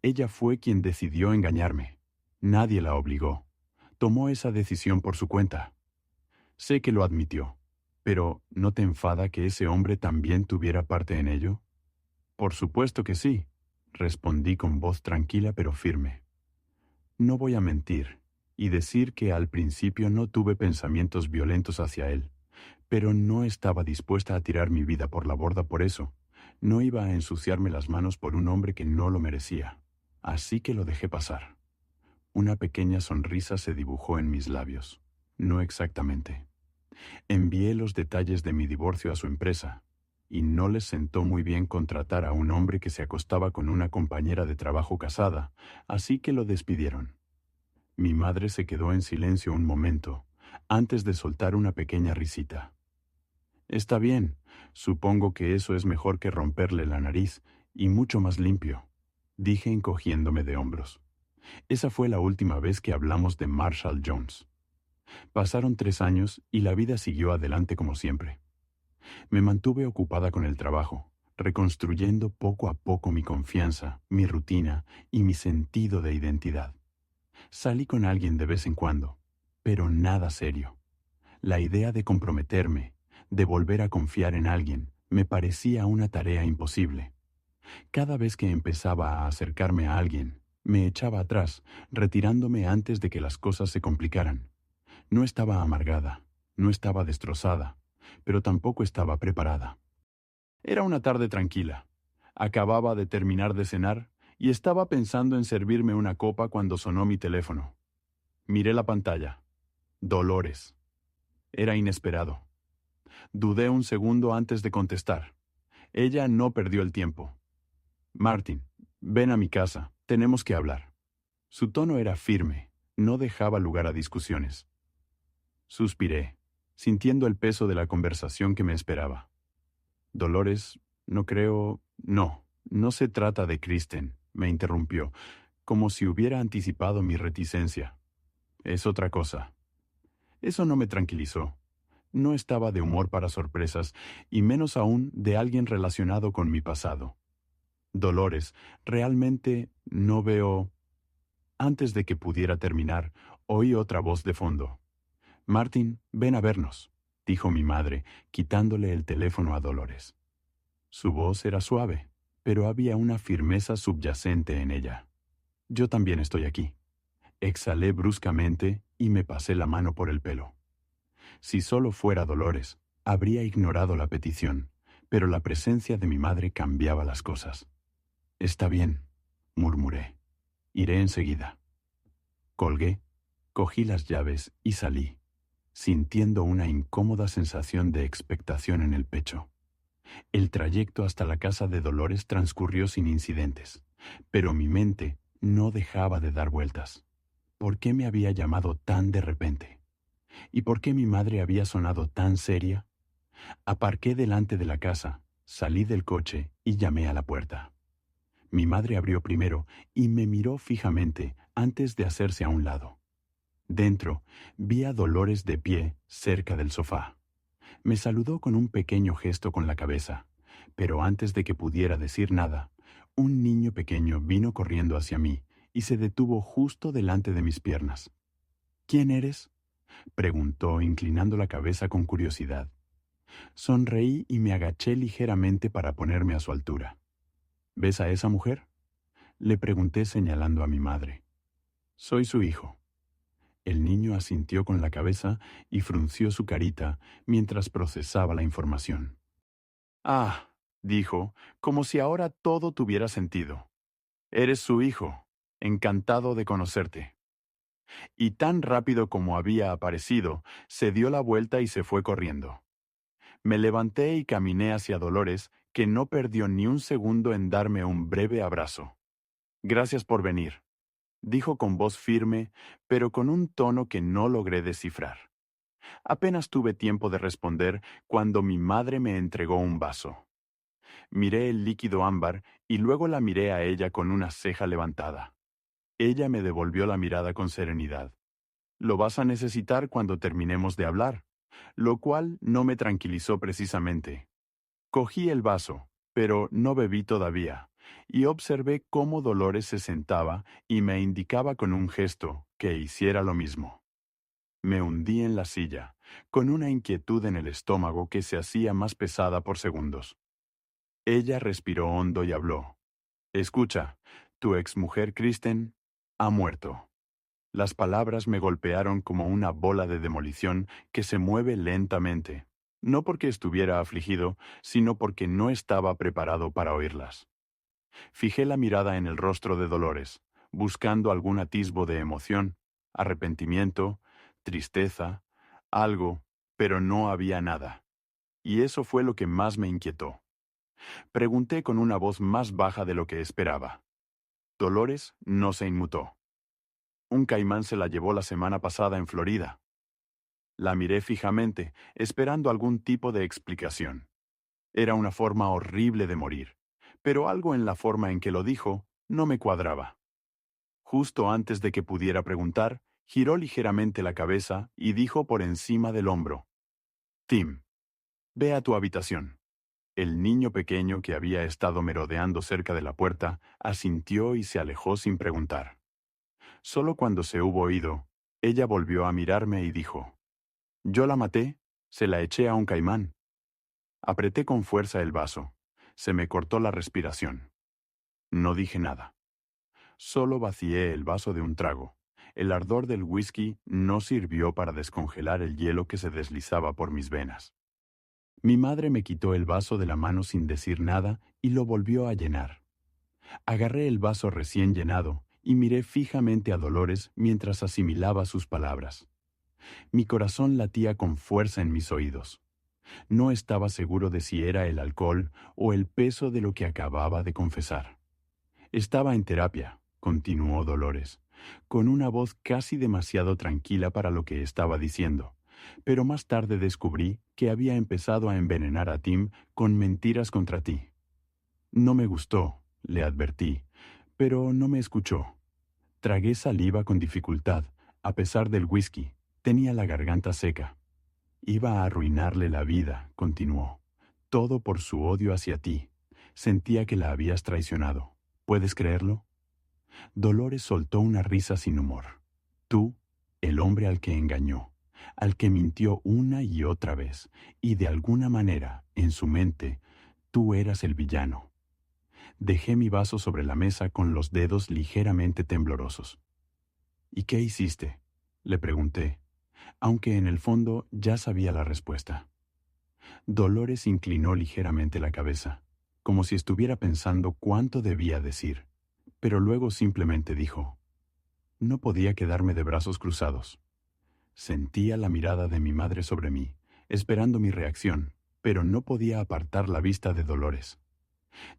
Ella fue quien decidió engañarme. Nadie la obligó. Tomó esa decisión por su cuenta. Sé que lo admitió, pero ¿no te enfada que ese hombre también tuviera parte en ello? Por supuesto que sí, respondí con voz tranquila pero firme. No voy a mentir y decir que al principio no tuve pensamientos violentos hacia él, pero no estaba dispuesta a tirar mi vida por la borda por eso. No iba a ensuciarme las manos por un hombre que no lo merecía. Así que lo dejé pasar. Una pequeña sonrisa se dibujó en mis labios. No exactamente. Envié los detalles de mi divorcio a su empresa. y no les sentó muy bien contratar a un hombre que se acostaba con una compañera de trabajo casada, así que lo despidieron. Mi madre se quedó en silencio un momento, antes de soltar una pequeña risita. Está bien, supongo que eso es mejor que romperle la nariz, y mucho más limpio, dije encogiéndome de hombros. Esa fue la última vez que hablamos de Marshall Jones. Pasaron 3 años y la vida siguió adelante como siempre. Me mantuve ocupada con el trabajo, reconstruyendo poco a poco mi confianza, mi rutina y mi sentido de identidad. Salí con alguien de vez en cuando, pero nada serio. La idea de comprometerme, de volver a confiar en alguien, me parecía una tarea imposible. Cada vez que empezaba a acercarme a alguien, me echaba atrás, retirándome antes de que las cosas se complicaran. No estaba amargada, no estaba destrozada, pero tampoco estaba preparada. Era una tarde tranquila. Acababa de terminar de cenar y estaba pensando en servirme una copa cuando sonó mi teléfono. Miré la pantalla. Dolores. Era inesperado. Dudé un segundo antes de contestar. Ella no perdió el tiempo. Martin, ven a mi casa, tenemos que hablar. Su tono era firme, no dejaba lugar a discusiones. Suspiré, sintiendo el peso de la conversación que me esperaba. Dolores, no creo... No se trata de Kristen, me interrumpió, como si hubiera anticipado mi reticencia. Es otra cosa. Eso no me tranquilizó. No estaba de humor para sorpresas, y menos aún de alguien relacionado con mi pasado. Dolores, realmente no veo... Antes de que pudiera terminar, oí otra voz de fondo. Martin, ven a vernos, dijo mi madre, quitándole el teléfono a Dolores. Su voz era suave, pero había una firmeza subyacente en ella. Yo también estoy aquí. Exhalé bruscamente y me pasé la mano por el pelo. Si solo fuera Dolores, habría ignorado la petición, pero la presencia de mi madre cambiaba las cosas. Está bien, murmuré. Iré enseguida. Colgué, cogí las llaves y salí, sintiendo una incómoda sensación de expectación en el pecho. El trayecto hasta la casa de Dolores transcurrió sin incidentes, pero mi mente no dejaba de dar vueltas. ¿Por qué me había llamado tan de repente? ¿Y por qué mi madre había sonado tan seria? Aparqué delante de la casa, salí del coche y llamé a la puerta. Mi madre abrió primero y me miró fijamente antes de hacerse a un lado. Dentro, vi a Dolores de pie cerca del sofá. Me saludó con un pequeño gesto con la cabeza, pero antes de que pudiera decir nada, un niño pequeño vino corriendo hacia mí y se detuvo justo delante de mis piernas. ¿Quién eres?, preguntó, inclinando la cabeza con curiosidad. Sonreí y me agaché ligeramente para ponerme a su altura. ¿Ves a esa mujer?, le pregunté señalando a mi madre. Soy su hijo. El niño asintió con la cabeza y frunció su carita mientras procesaba la información. Ah, dijo, como si ahora todo tuviera sentido. Eres su hijo. Encantado de conocerte. Y tan rápido como había aparecido, se dio la vuelta y se fue corriendo. Me levanté y caminé hacia Dolores, que no perdió ni un segundo en darme un breve abrazo. Gracias por venir, dijo con voz firme, pero con un tono que no logré descifrar. Apenas tuve tiempo de responder cuando mi madre me entregó un vaso. Miré el líquido ámbar y luego la miré a ella con una ceja levantada. Ella me devolvió la mirada con serenidad. Lo vas a necesitar cuando terminemos de hablar, lo cual no me tranquilizó precisamente. Cogí el vaso, pero no bebí todavía, y observé cómo Dolores se sentaba y me indicaba con un gesto que hiciera lo mismo. Me hundí en la silla, con una inquietud en el estómago que se hacía más pesada por segundos. Ella respiró hondo y habló. Escucha, tu exmujer Kristen ha muerto. Las palabras me golpearon como una bola de demolición que se mueve lentamente, no porque estuviera afligido, sino porque no estaba preparado para oírlas. Fijé la mirada en el rostro de Dolores, buscando algún atisbo de emoción, arrepentimiento, tristeza, algo, pero no había nada. y eso fue lo que más me inquietó. Pregunté con una voz más baja de lo que esperaba. Dolores no se inmutó. Un caimán se la llevó la semana pasada en Florida. La miré fijamente, esperando algún tipo de explicación. Era una forma horrible de morir, pero algo en la forma en que lo dijo no me cuadraba. Justo antes de que pudiera preguntar, giró ligeramente la cabeza y dijo por encima del hombro: Tim, ve a tu habitación. El niño pequeño que había estado merodeando cerca de la puerta asintió y se alejó sin preguntar. Solo cuando se hubo ido, ella volvió a mirarme y dijo: Yo la maté, se la eché a un caimán. Apreté con fuerza el vaso. Se me cortó la respiración. No dije nada. Solo vacié el vaso de un trago. El ardor del whisky no sirvió para descongelar el hielo que se deslizaba por mis venas. Mi madre me quitó el vaso de la mano sin decir nada y lo volvió a llenar. Agarré el vaso recién llenado y miré fijamente a Dolores mientras asimilaba sus palabras. Mi corazón latía con fuerza en mis oídos. No estaba seguro de si era el alcohol o el peso de lo que acababa de confesar. Estaba en terapia, continuó Dolores, con una voz casi demasiado tranquila para lo que estaba diciendo, pero más tarde descubrí que había empezado a envenenar a Tim con mentiras contra ti. No me gustó, le advertí, pero no me escuchó. Tragué saliva con dificultad, a pesar del whisky. Tenía la garganta seca. Iba a arruinarle la vida, continuó. Todo por su odio hacia ti. Sentía que la habías traicionado. ¿Puedes creerlo? Dolores soltó una risa sin humor. Tú, el hombre al que engañó, al que mintió una y otra vez, y de alguna manera, en su mente, tú eras el villano. Dejé mi vaso sobre la mesa con los dedos ligeramente temblorosos. ¿Y qué hiciste?, le pregunté, aunque en el fondo ya sabía la respuesta. Dolores inclinó ligeramente la cabeza, como si estuviera pensando cuánto debía decir, pero luego simplemente dijo: No podía quedarme de brazos cruzados. Sentía la mirada de mi madre sobre mí, esperando mi reacción, pero no podía apartar la vista de Dolores.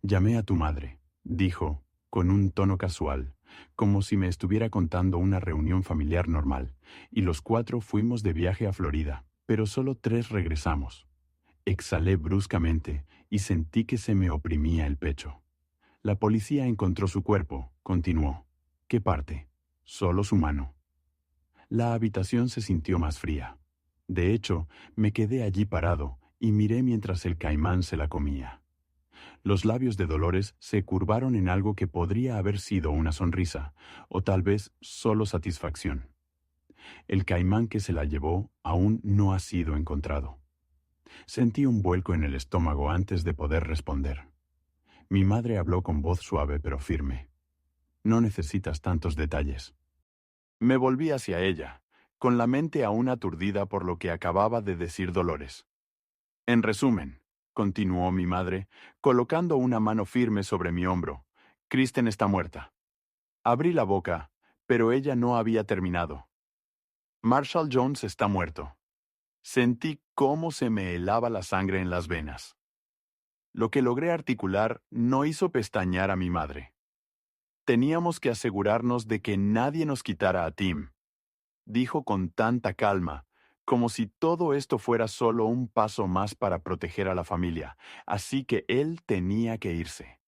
Llamé a tu madre, dijo, con un tono casual, como si me estuviera contando una reunión familiar normal, y los 4 fuimos de viaje a Florida, pero solo 3 regresamos. Exhalé bruscamente y sentí que se me oprimía el pecho. La policía encontró su cuerpo, continuó. ¿Qué parte? Solo su mano. La habitación se sintió más fría. De hecho, me quedé allí parado y miré mientras el caimán se la comía. Los labios de Dolores se curvaron en algo que podría haber sido una sonrisa, o tal vez solo satisfacción. El caimán que se la llevó aún no ha sido encontrado. Sentí un vuelco en el estómago antes de poder responder. Mi madre habló con voz suave pero firme. No necesitas tantos detalles. Me volví hacia ella, con la mente aún aturdida por lo que acababa de decir Dolores. En resumen, continuó mi madre, colocando una mano firme sobre mi hombro, Kristen está muerta. Abrí la boca, pero ella no había terminado. Marshall Jones está muerto. Sentí cómo se me helaba la sangre en las venas. Lo que logré articular no hizo pestañear a mi madre. Teníamos que asegurarnos de que nadie nos quitara a Tim, dijo con tanta calma, como si todo esto fuera solo un paso más para proteger a la familia, así que él tenía que irse.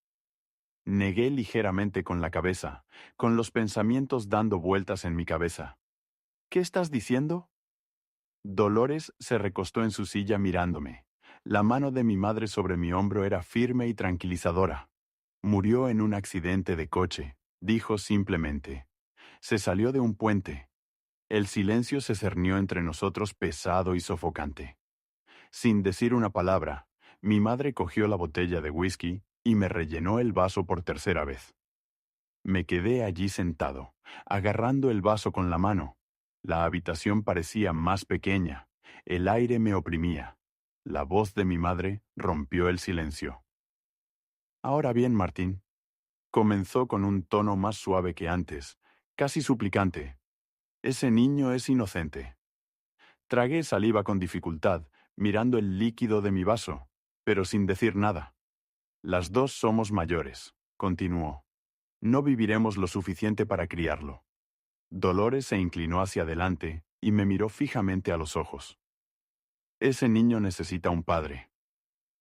Negué ligeramente con la cabeza, con los pensamientos dando vueltas en mi cabeza. ¿Qué estás diciendo? Dolores se recostó en su silla mirándome. La mano de mi madre sobre mi hombro era firme y tranquilizadora. Murió en un accidente de coche, dijo simplemente. Se salió de un puente. El silencio se cernió entre nosotros pesado y sofocante. Sin decir una palabra, mi madre cogió la botella de whisky y me rellenó el vaso por tercera vez. Me quedé allí sentado, agarrando el vaso con la mano. La habitación parecía más pequeña. El aire me oprimía. La voz de mi madre rompió el silencio. Ahora bien, Martín, comenzó con un tono más suave que antes, casi suplicante. Ese niño es inocente. Tragué saliva con dificultad, mirando el líquido de mi vaso, pero sin decir nada. Las dos somos mayores, continuó. No viviremos lo suficiente para criarlo. Dolores se inclinó hacia adelante y me miró fijamente a los ojos. Ese niño necesita un padre.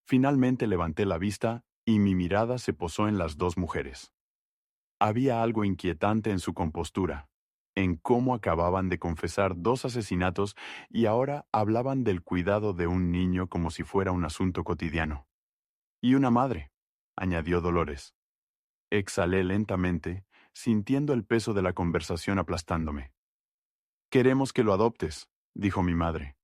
Finalmente levanté la vista y mi mirada se posó en las dos mujeres. Había algo inquietante en su compostura, en cómo acababan de confesar dos asesinatos y ahora hablaban del cuidado de un niño como si fuera un asunto cotidiano. Y una madre, añadió Dolores. Exhalé lentamente, sintiendo el peso de la conversación aplastándome. Queremos que lo adoptes, dijo mi madre.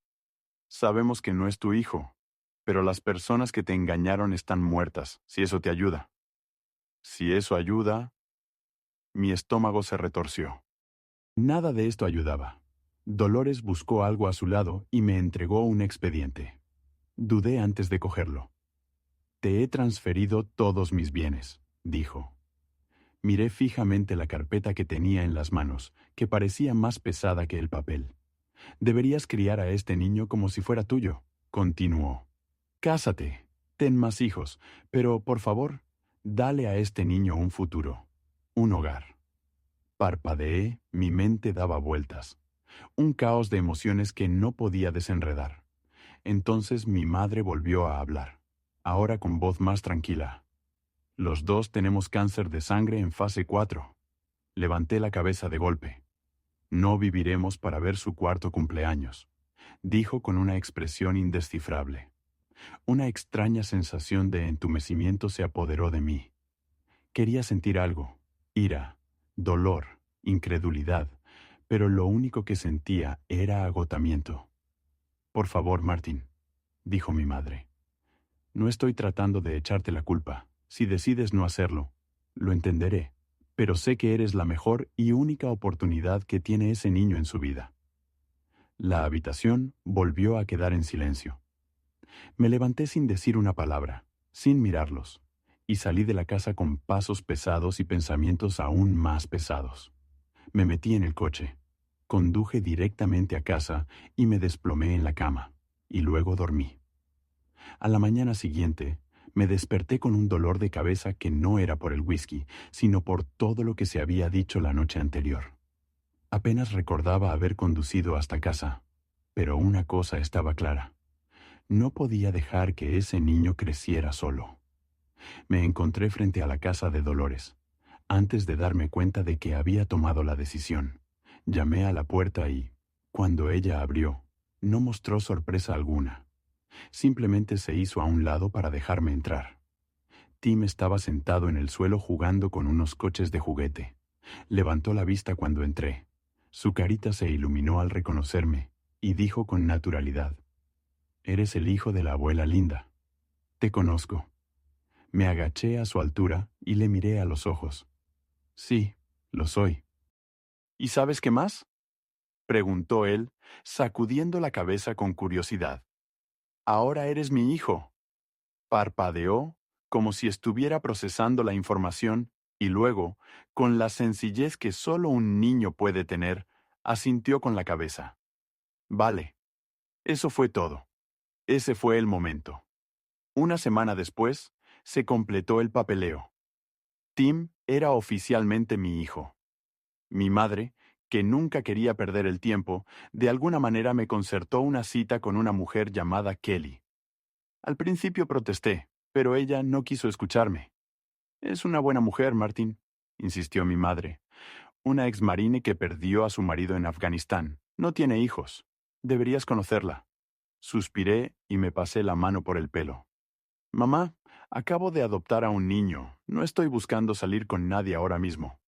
Sabemos que no es tu hijo, pero las personas que te engañaron están muertas, si eso te ayuda. Si eso ayuda... Mi estómago se retorció. Nada de esto ayudaba. Dolores buscó algo a su lado y me entregó un expediente. Dudé antes de cogerlo. Te he transferido todos mis bienes, dijo. Miré fijamente la carpeta que tenía en las manos, que parecía más pesada que el papel. Deberías criar a este niño como si fuera tuyo, continuó. Cásate, ten más hijos, pero, por favor, dale a este niño un futuro, un hogar. Parpadeé, mi mente daba vueltas. Un caos de emociones que no podía desenredar. Entonces mi madre volvió a hablar, ahora con voz más tranquila. Los dos tenemos cáncer de sangre en fase 4. Levanté la cabeza de golpe. No viviremos para ver su cuarto cumpleaños, dijo con una expresión indescifrable. Una extraña sensación de entumecimiento se apoderó de mí. Quería sentir algo, ira, dolor, incredulidad, pero lo único que sentía era agotamiento. Por favor, Martin, dijo mi madre. No estoy tratando de echarte la culpa. Si decides no hacerlo, lo entenderé, pero sé que eres la mejor y única oportunidad que tiene ese niño en su vida. La habitación volvió a quedar en silencio. Me levanté sin decir una palabra, sin mirarlos, y salí de la casa con pasos pesados y pensamientos aún más pesados. Me metí en el coche, conduje directamente a casa y me desplomé en la cama, y luego dormí. A la mañana siguiente, me desperté con un dolor de cabeza que no era por el whisky, sino por todo lo que se había dicho la noche anterior. Apenas recordaba haber conducido hasta casa, pero una cosa estaba clara. No podía dejar que ese niño creciera solo. Me encontré frente a la casa de Dolores, antes de darme cuenta de que había tomado la decisión. Llamé a la puerta y, cuando ella abrió, no mostró sorpresa alguna. Simplemente se hizo a un lado para dejarme entrar. Tim estaba sentado en el suelo jugando con unos coches de juguete. Levantó la vista cuando entré. Su carita se iluminó al reconocerme y dijo con naturalidad: «Eres el hijo de la abuela Linda. Te conozco». Me agaché a su altura y le miré a los ojos. «Sí, lo soy». «¿Y sabes qué más?», preguntó él, sacudiendo la cabeza con curiosidad. «Ahora eres mi hijo». Parpadeó como si estuviera procesando la información y luego, con la sencillez que solo un niño puede tener, asintió con la cabeza. Vale. Eso fue todo. Ese fue el momento. Una semana después, se completó el papeleo. Tim era oficialmente mi hijo. Mi madre, que nunca quería perder el tiempo, de alguna manera me concertó una cita con una mujer llamada Kelly. Al principio protesté, pero ella no quiso escucharme. «Es una buena mujer, Martin», insistió mi madre. «Una exmarine que perdió a su marido en Afganistán. No tiene hijos. Deberías conocerla». Suspiré y me pasé la mano por el pelo. «Mamá, acabo de adoptar a un niño. No estoy buscando salir con nadie ahora mismo».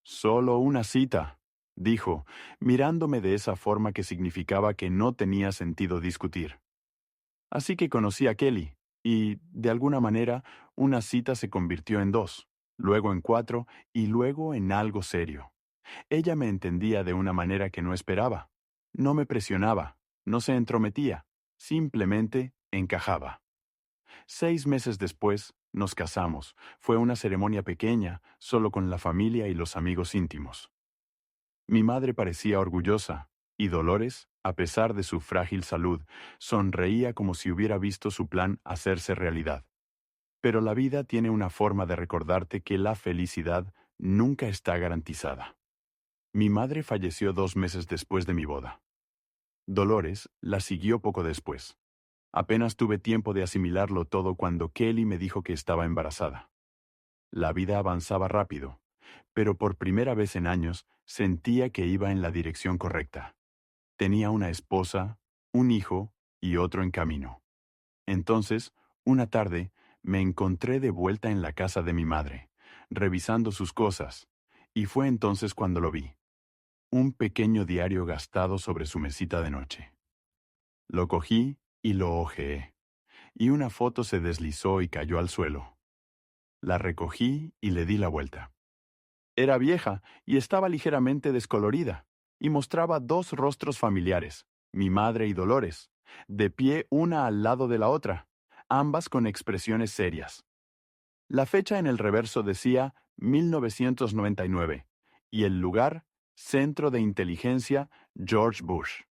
«Solo una cita», dijo, mirándome de esa forma que significaba que no tenía sentido discutir. Así que conocí a Kelly, y, de alguna manera, una cita se convirtió en 2, luego en 4 y luego en algo serio. Ella me entendía de una manera que no esperaba. No me presionaba, no se entrometía, simplemente encajaba. 6 meses después, nos casamos. Fue una ceremonia pequeña, solo con la familia y los amigos íntimos. Mi madre parecía orgullosa, Y Dolores, a pesar de su frágil salud, sonreía como si hubiera visto su plan hacerse realidad. Pero la vida tiene una forma de recordarte que la felicidad nunca está garantizada. Mi madre falleció 2 meses después de mi boda. Dolores la siguió poco después. Apenas tuve tiempo de asimilarlo todo cuando Kelly me dijo que estaba embarazada. La vida avanzaba rápido, pero por primera vez en años sentía que iba en la dirección correcta. Tenía una esposa, un hijo y otro en camino. Entonces, una tarde, me encontré de vuelta en la casa de mi madre, revisando sus cosas, y fue entonces cuando lo vi. Un pequeño diario gastado sobre su mesita de noche. Lo cogí y lo hojeé, y una foto se deslizó y cayó al suelo. La recogí y le di la vuelta. Era vieja y estaba ligeramente descolorida, y mostraba dos rostros familiares, mi madre y Dolores, de pie una al lado de la otra, ambas con expresiones serias. La fecha en el reverso decía 1999, y el lugar, Centro de Inteligencia George Bush.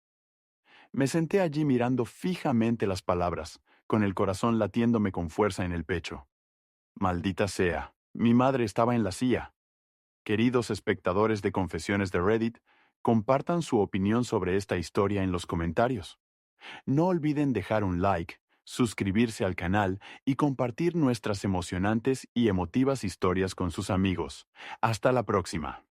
Me senté allí mirando fijamente las palabras, con el corazón latiéndome con fuerza en el pecho. Maldita sea, mi madre estaba en la silla. Queridos espectadores de Confesiones de Reddit, compartan su opinión sobre esta historia en los comentarios. No olviden dejar un like, suscribirse al canal y compartir nuestras emocionantes y emotivas historias con sus amigos. Hasta la próxima.